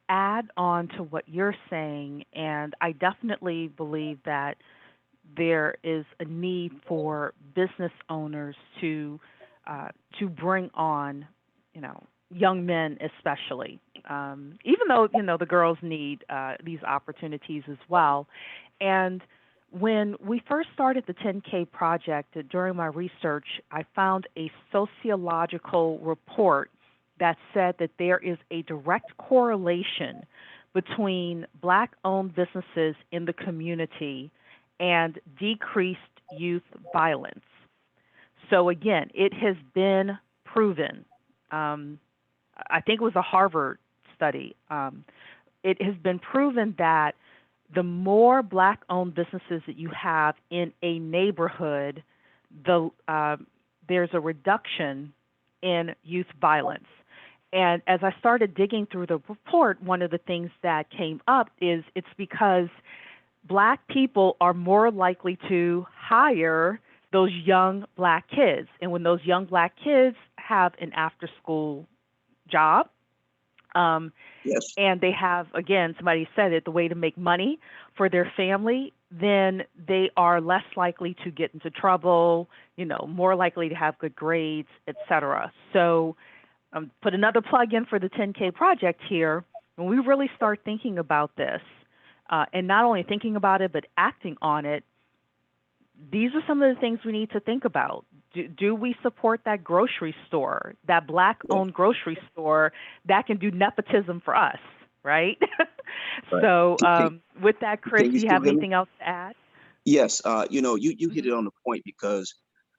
add on to what you're saying, and I definitely believe that there is a need for business owners to bring on, young men especially, even though the girls need these opportunities as well. And when we first started the 10K project, during my research, I found a sociological report that said that there is a direct correlation between Black-owned businesses in the community and decreased youth violence. So again, it has been proven. I think it was a Harvard study. It has been proven that the more Black-owned businesses that you have in a neighborhood, there's a reduction in youth violence. And as I started digging through the report, one of the things that came up is it's because Black people are more likely to hire those young Black kids. And when those young Black kids have an after school job, Yes. and they have, again, somebody said it, the way to make money for their family, then they are less likely to get into trouble, more likely to have good grades, et cetera. So put another plug in for the 10K project here. When we really start thinking about this, and not only thinking about it, but acting on it, these are some of the things we need to think about. Do we support that grocery store, that Black-owned grocery store that can do nepotism for us, right? Right. So Can, with that, Chris, can do you you still have hear me? anything else to add? Yes. You hit Hmm. it on the point because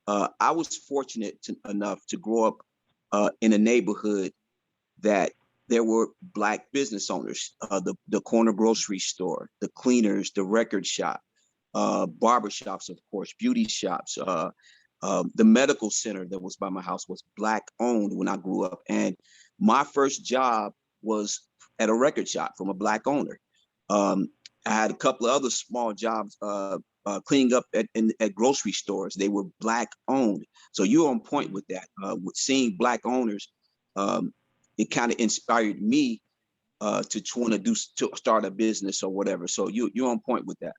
I was fortunate enough to grow up in a neighborhood that there were Black business owners, the corner grocery store, the cleaners, the record shop, barber shops, of course, beauty shops. The medical center that was by my house was Black owned when I grew up. And my first job was at a record shop from a Black owner. Um, I had a couple of other small jobs cleaning up at grocery stores. They were Black owned. So you're on point with that. With seeing Black owners, um, it kind of inspired me to want to start a business or whatever. So you're on point with that.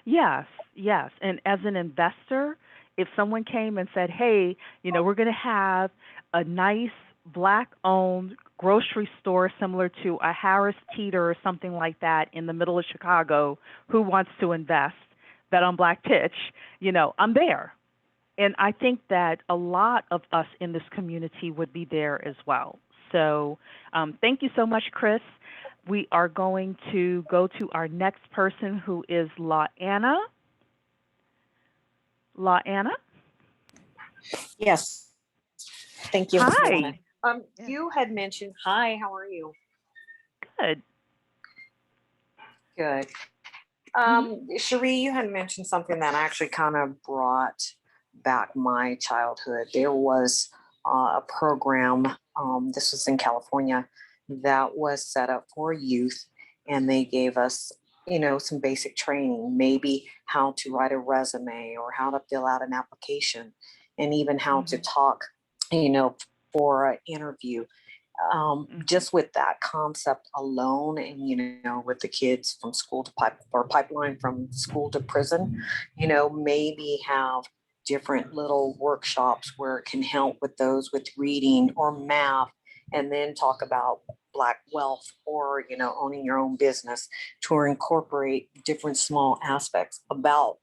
Yes, yes. And as an investor, if someone came and said, hey, we're going to have a nice Black-owned grocery store similar to a Harris Teeter or something like that in the middle of Chicago, who wants to invest, bet on Black Pitch, I'm there. And I think that a lot of us in this community would be there as well. So thank you so much, Chris. We are going to go to our next person, who is LaAnna. LaAnna? Yes, thank you, Lana. Hi. Yeah. You had mentioned, hi, how are you? Good. Good. Hmm. Cherie, you had mentioned something that actually kind of brought back my childhood. There was a program, this was in California, that was set up for youth, and they gave us, some basic training, maybe how to write a resume or how to fill out an application, and even how to talk, for an interview. Just with that concept alone, and with the kids from school to pipeline from school to prison, maybe have different little workshops where it can help with those with reading or math, and then talk about Black wealth, or owning your own business, to incorporate different small aspects about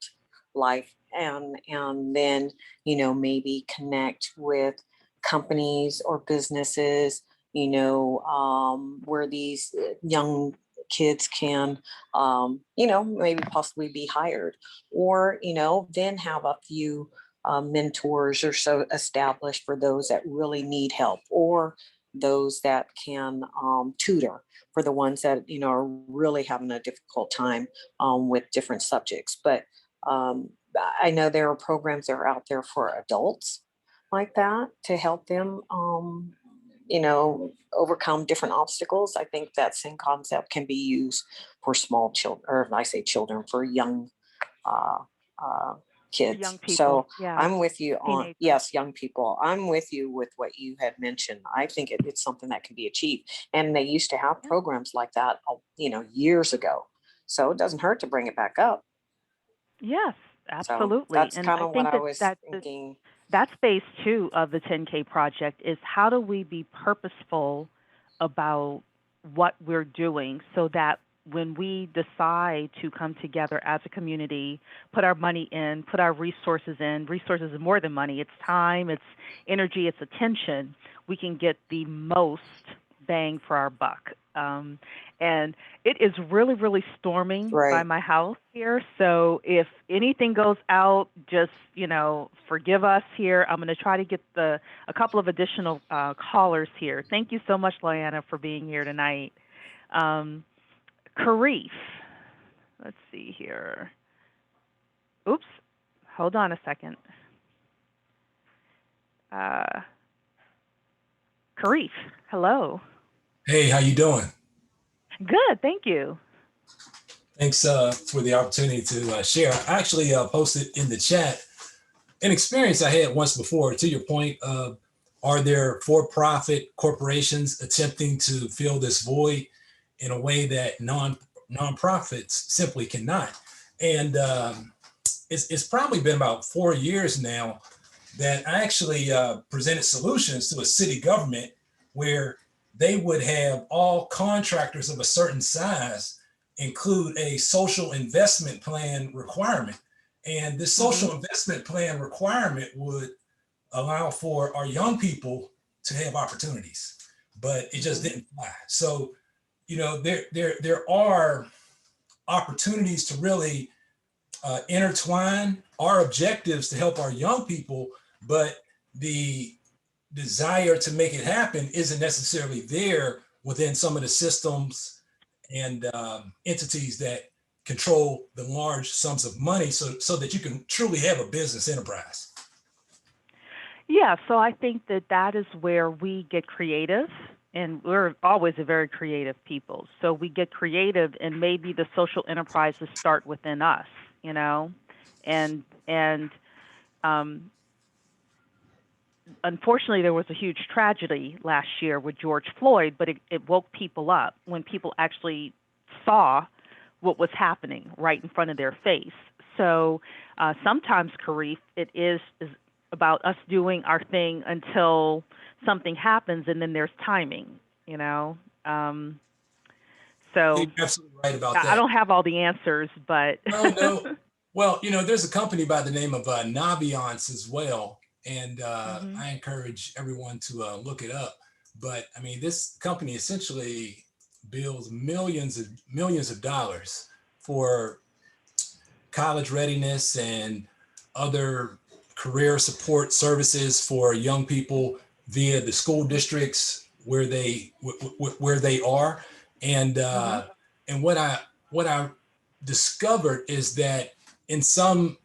life, and then maybe connect with companies or businesses, where these young kids can, maybe possibly be hired, or, then have a few mentors or so established for those that really need help, or those that can tutor for the ones that, are really having a difficult time with different subjects. But I know there are programs that are out there for adults like that to help them, overcome different obstacles. I think that same concept can be used for small children, or I say children, for young uh, uh, For kids. young people. So Yeah. I'm with you on, Teenagers. yes, young people. I'm with you with what you had mentioned. I think it's something that can be achieved. And they used to have Yeah. programs like that, years ago. So it doesn't hurt to bring it back up. Yes, So absolutely. that's And kind I of what think I that was that's thinking. that's phase two of the 10K project, is how do we be purposeful about what we're doing, so that when we decide to come together as a community, put our money in, put our resources in, resources is more than money, it's time, it's energy, it's attention, we can get the most bang for our buck. And it is really, really storming by Right. my house here. So if anything goes out, just, forgive us here. I'm going to try to get a couple of additional callers here. Thank you so much, Lyanna, for being here tonight. Karif, let's see here. Oops, hold on a second. Karif, hello. Hey, how you doing? Good, thank you. Thanks for the opportunity to share. I actually posted in the chat an experience I had once before. To your point, are there for-profit corporations attempting to fill this void in a way that nonprofits simply cannot? And it's probably been about 4 years now that I actually presented solutions to a city government where they would have all contractors of a certain size include a social investment plan requirement. And this social investment plan requirement would allow for our young people to have opportunities, but it just didn't fly. So, there are opportunities to really intertwine our objectives to help our young people, but the desire to make it happen isn't necessarily there within some of the systems and entities that control the large sums of money so that you can truly have a business enterprise. Yeah, so I think that is where we get creative, and we're always a very creative people. So we get creative, and maybe the social enterprises start within us, and unfortunately, there was a huge tragedy last year with George Floyd, but it woke people up when people actually saw what was happening right in front of their face. So sometimes, Karif, it is about us doing our thing until something happens, and then there's timing, So You're absolutely right about that. I don't have all the answers, but no. Well, there's a company by the name of Naviance as well. And I encourage everyone to look it up. But I mean, this company essentially builds millions of dollars for college readiness and other career support services for young people via the school districts where they are. And and what I discovered is that in some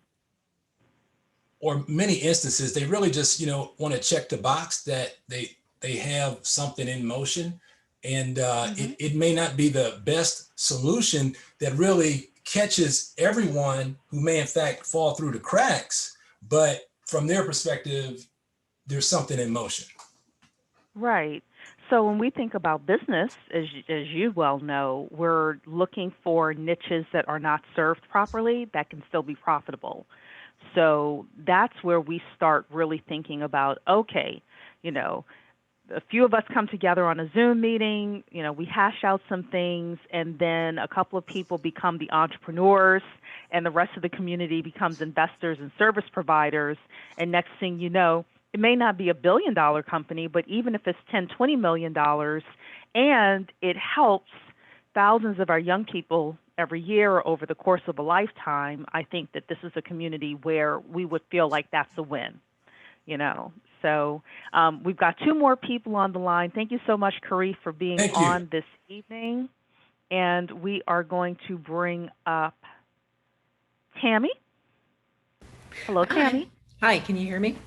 or many instances, they really just, want to check the box that they have something in motion. And it may not be the best solution that really catches everyone who may in fact fall through the cracks, but from their perspective, there's something in motion. Right. So when we think about business, as you well know, we're looking for niches that are not served properly that can still be profitable. So that's where we start really thinking about, okay, a few of us come together on a Zoom meeting, we hash out some things, and then a couple of people become the entrepreneurs, and the rest of the community becomes investors and service providers. And next thing you know, it may not be $1 billion company, but even if it's $10, $20 million, and it helps thousands of our young people every year or over the course of a lifetime, I think that this is a community where we would feel like that's a win, So we've got 2 more people on the line. Thank you so much, Karif, for being on this evening. And we are going to bring up Tammy. Hello, Tammy. Hi, can you hear me?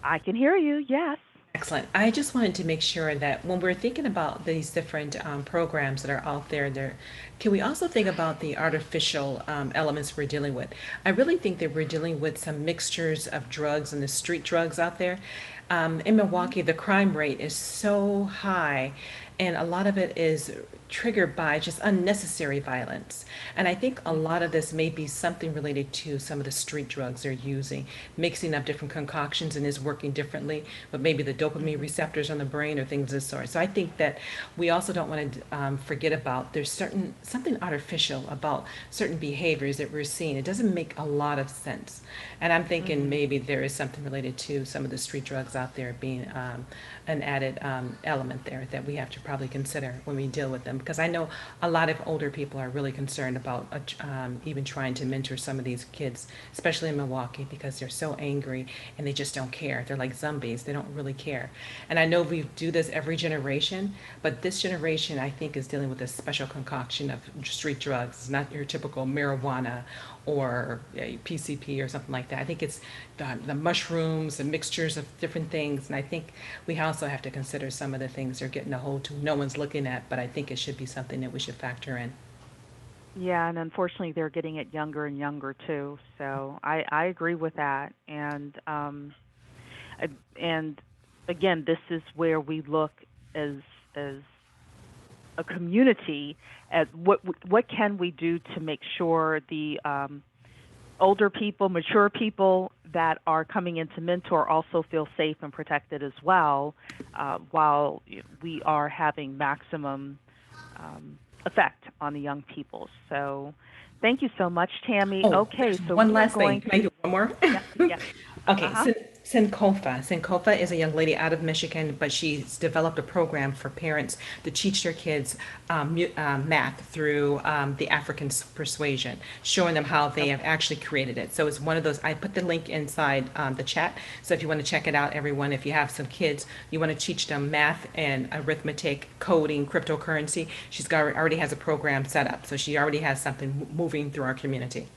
I can hear you, yes. Excellent. I just wanted to make sure that when we're thinking about these different programs that are out there, can we also think about the artificial elements we're dealing with? I really think that we're dealing with some mixtures of drugs and the street drugs out there. In Milwaukee, the crime rate is so high, and a lot of it is triggered by just unnecessary violence. And I think a lot of this may be something related to some of the street drugs they're using, mixing up different concoctions and is working differently, but maybe the dopamine receptors on the brain or things of this sort. So I think that we also don't want to forget about there's something artificial about certain behaviors that we're seeing. It doesn't make a lot of sense. And I'm thinking maybe there is something related to some of the street drugs out there being an added element there that we have to probably consider when we deal with them. Because I know a lot of older people are really concerned about even trying to mentor some of these kids, especially in Milwaukee, because they're so angry and they just don't care. They're like zombies. They don't really care. And I know we do this every generation, but this generation, I think, is dealing with a special concoction of street drugs. It's not your typical marijuana or PCP or something like that. I think it's the mushrooms and mixtures of different things. And I think we also have to consider some of the things they're getting a hold to no one's looking at, but I think it should be something that we should factor in. Yeah, and unfortunately, they're getting it younger and younger too. So I agree with that. And again, this is where we look as a community at what can we do to make sure the older people, mature people that are coming in to mentor also feel safe and protected as well, while we are having maximum effect on the young people. So thank you so much, Tammy. Oh, Okay, there's so one we are last thing. going Can I to, do one more? yeah, yeah. Okay, Uh-huh. Sankofa. Sankofa is a young lady out of Michigan, but she's developed a program for parents to teach their kids math through the African persuasion, showing them how they have actually created it. So it's one of those, I put the link inside the chat. So if you want to check it out, everyone, if you have some kids, you want to teach them math and arithmetic, coding, cryptocurrency, she's got already has a program set up. So she already has something moving through our community.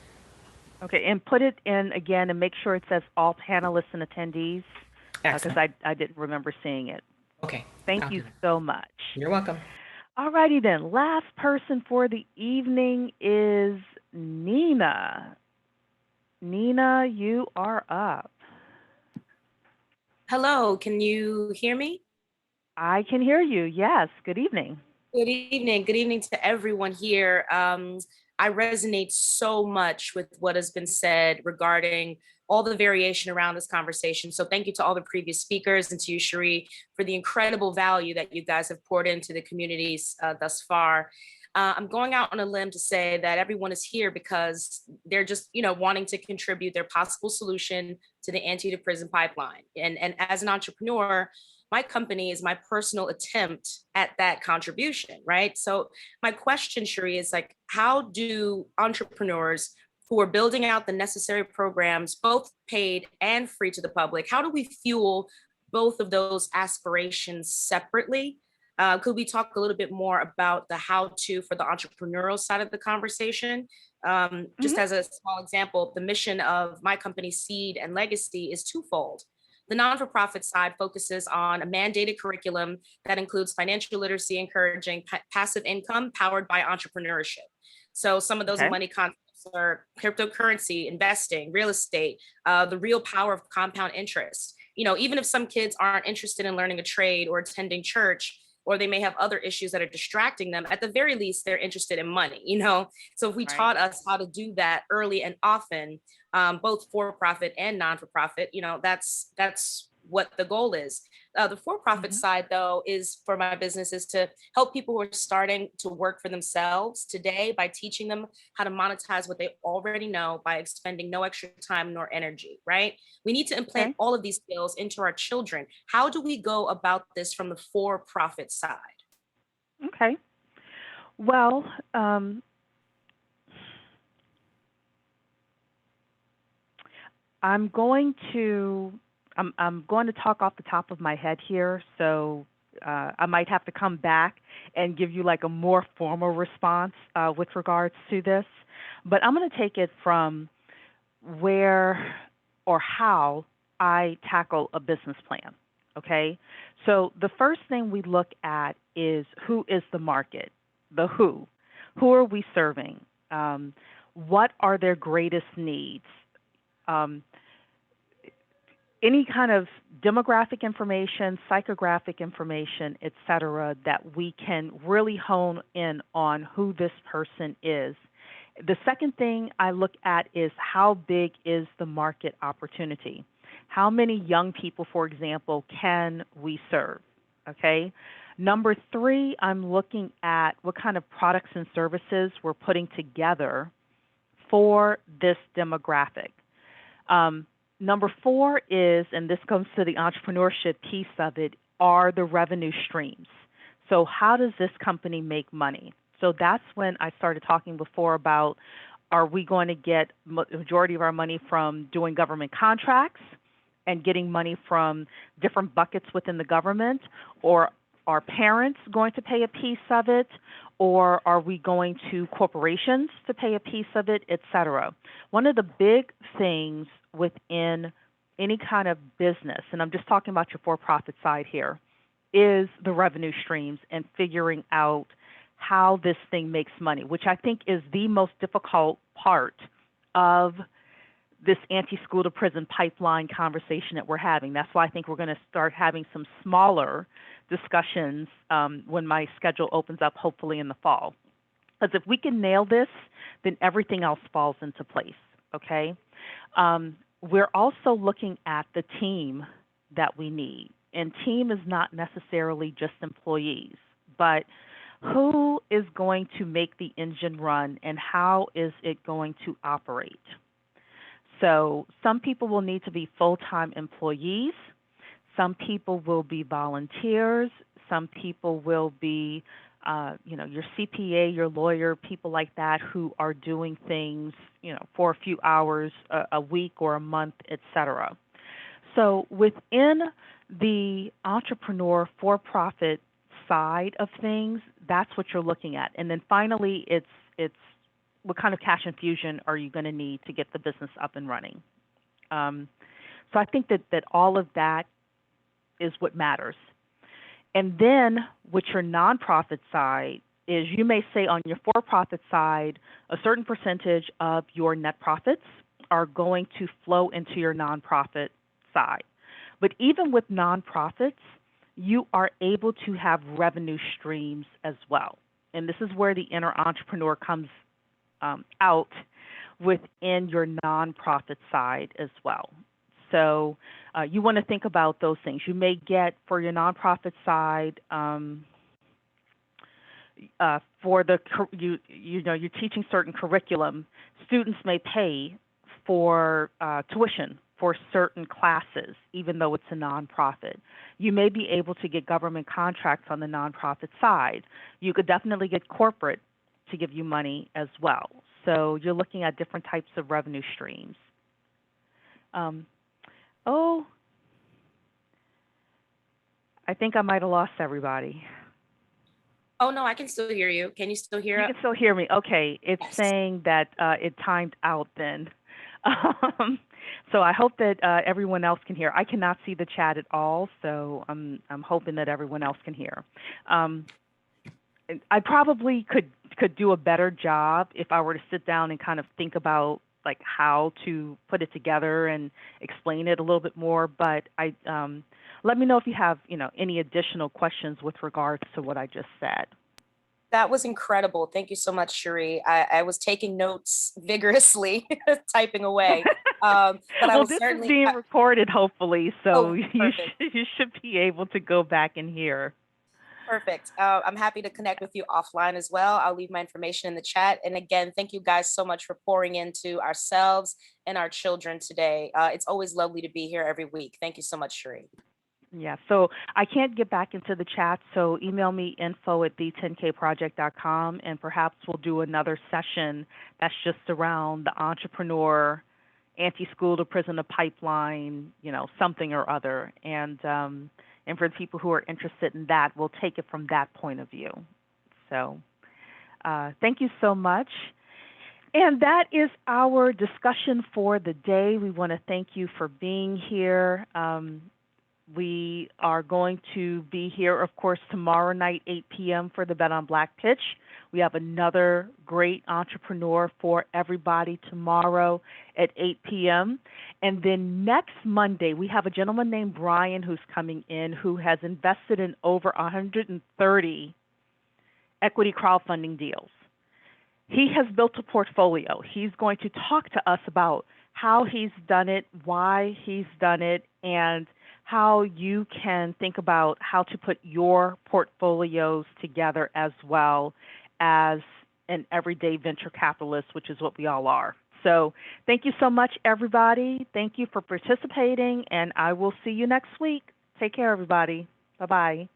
Okay, and put it in again and make sure it says all panelists and attendees because Excellent. I didn't remember seeing it. Okay. Thank I'll you do that. so much. You're welcome. All righty then. Last person for the evening is Nina. Nina, you are up. Hello, can you hear me? I can hear you. Yes. Good evening. Good evening. Good evening to everyone here. I resonate so much with what has been said regarding all the variation around this conversation. So thank you to all the previous speakers and to you, Cherie, for the incredible value that you guys have poured into the communities thus far. I'm going out on a limb to say that everyone is here because they're just, wanting to contribute their possible solution to the anti-to-prison pipeline. And as an entrepreneur, my company is my personal attempt at that contribution, right? So my question, Cherie, is like, how do entrepreneurs who are building out the necessary programs, both paid and free to the public, how do we fuel both of those aspirations separately? Could we talk a little bit more about the how to for the entrepreneurial side of the conversation? Just Hmm. as a small example, the mission of my company, Seed and Legacy, is twofold. The non-for-profit side focuses on a mandated curriculum that includes financial literacy, encouraging passive income powered by entrepreneurship. So some of those Okay. money concepts are cryptocurrency, investing, real estate, the real power of compound interest. Even if some kids aren't interested in learning a trade or attending church, or they may have other issues that are distracting them, at the very least, they're interested in money. So if we Right. taught us how to do that early and often, both for-profit and non-for-profit, that's what the goal is. The for-profit Hmm. side, though, is for my business is to help people who are starting to work for themselves today by teaching them how to monetize what they already know by expending no extra time nor energy, right? We need to implant Okay. all of these skills into our children. How do we go about this from the for-profit side? Okay. Well, I'm going to I'm going to talk off the top of my head here, so I might have to come back and give you like a more formal response with regards to this. But I'm going to take it from where or how I tackle a business plan. Okay, so the first thing we look at is who is the market, the who. Who are we serving? What are their greatest needs? Um, any kind of demographic information, psychographic information, et cetera, that we can really hone in on who this person is. The second thing I look at is how big is the market opportunity? How many young people, for example, can we serve? Okay. Number three, I'm looking at what kind of products and services we're putting together for this demographic. Um, Number four is, and this comes to the entrepreneurship piece of it, are the revenue streams. So how does this company make money? So that's when I started talking before about, are we going to get majority of our money from doing government contracts and getting money from different buckets within the government, or are parents going to pay a piece of it, or are we going to corporations to pay a piece of it, et cetera? One of the big things within any kind of business, and I'm just talking about your for-profit side here, is the revenue streams and figuring out how this thing makes money, which I think is the most difficult part of this anti-school to prison pipeline conversation that we're having. That's why I think we're going to start having some smaller discussions when my schedule opens up, hopefully in the fall. Because if we can nail this, then everything else falls into place, okay? We're also looking at the team that we need. And team is not necessarily just employees, but who is going to make the engine run and how is it going to operate? So some people will need to be full-time employees. Some people will be volunteers. Some people will be, your CPA, your lawyer, people like that who are doing things, for a few hours a week or a month, et cetera. So within the entrepreneur for-profit side of things, that's what you're looking at. And then finally, it's what kind of cash infusion are you going to need to get the business up and running? So I think that all of that is what matters. And then with your nonprofit side is you may say on your for-profit side, a certain percentage of your net profits are going to flow into your nonprofit side. But even with nonprofits, you are able to have revenue streams as well. And this is where the inner entrepreneur comes out within your nonprofit side as well. So you want to think about those things. You may get for your nonprofit side for the you're teaching certain curriculum. Students may pay for tuition for certain classes, even though it's a nonprofit. You may be able to get government contracts on the nonprofit side. You could definitely get corporate to give you money as well. So you're looking at different types of revenue streams. I think I might have lost everybody. Oh, no, I can still hear you. Can you still hear You us? can still hear me. Okay, it's saying that it timed out then. So I hope that everyone else can hear. I cannot see the chat at all, so I'm hoping that everyone else can hear. I probably could do a better job if I were to sit down and kind of think about like how to put it together and explain it a little bit more. But let me know if you have any additional questions with regards to what I just said. That was incredible. Thank you so much, Cherie. I was taking notes vigorously, typing away. But I Well, was this certainly is being recorded, hopefully, so you perfect. should be able to go back and hear. Perfect. I'm happy to connect with you offline as well. I'll leave my information in the chat. And again, thank you guys so much for pouring into ourselves and our children today. It's always lovely to be here every week. Thank you so much, Cherie. Yeah, so I can't get back into the chat, so email me info@the10kproject.com, and perhaps we'll do another session that's just around the entrepreneur, anti-school to prison to pipeline, something or other. And for the people who are interested in that, we'll take it from that point of view. So thank you so much. And that is our discussion for the day. We want to thank you for being here. We are going to be here, of course, tomorrow night, 8 p.m. for the Bet on Black pitch. We have another great entrepreneur for everybody tomorrow at 8 p.m. And then next Monday, we have a gentleman named Brian who's coming in who has invested in over 130 equity crowdfunding deals. He has built a portfolio. He's going to talk to us about how he's done it, why he's done it, and how you can think about how to put your portfolios together as well as an everyday venture capitalist, which is what we all are. So thank you so much, everybody. Thank you for participating, and I will see you next week. Take care, everybody. Bye-bye.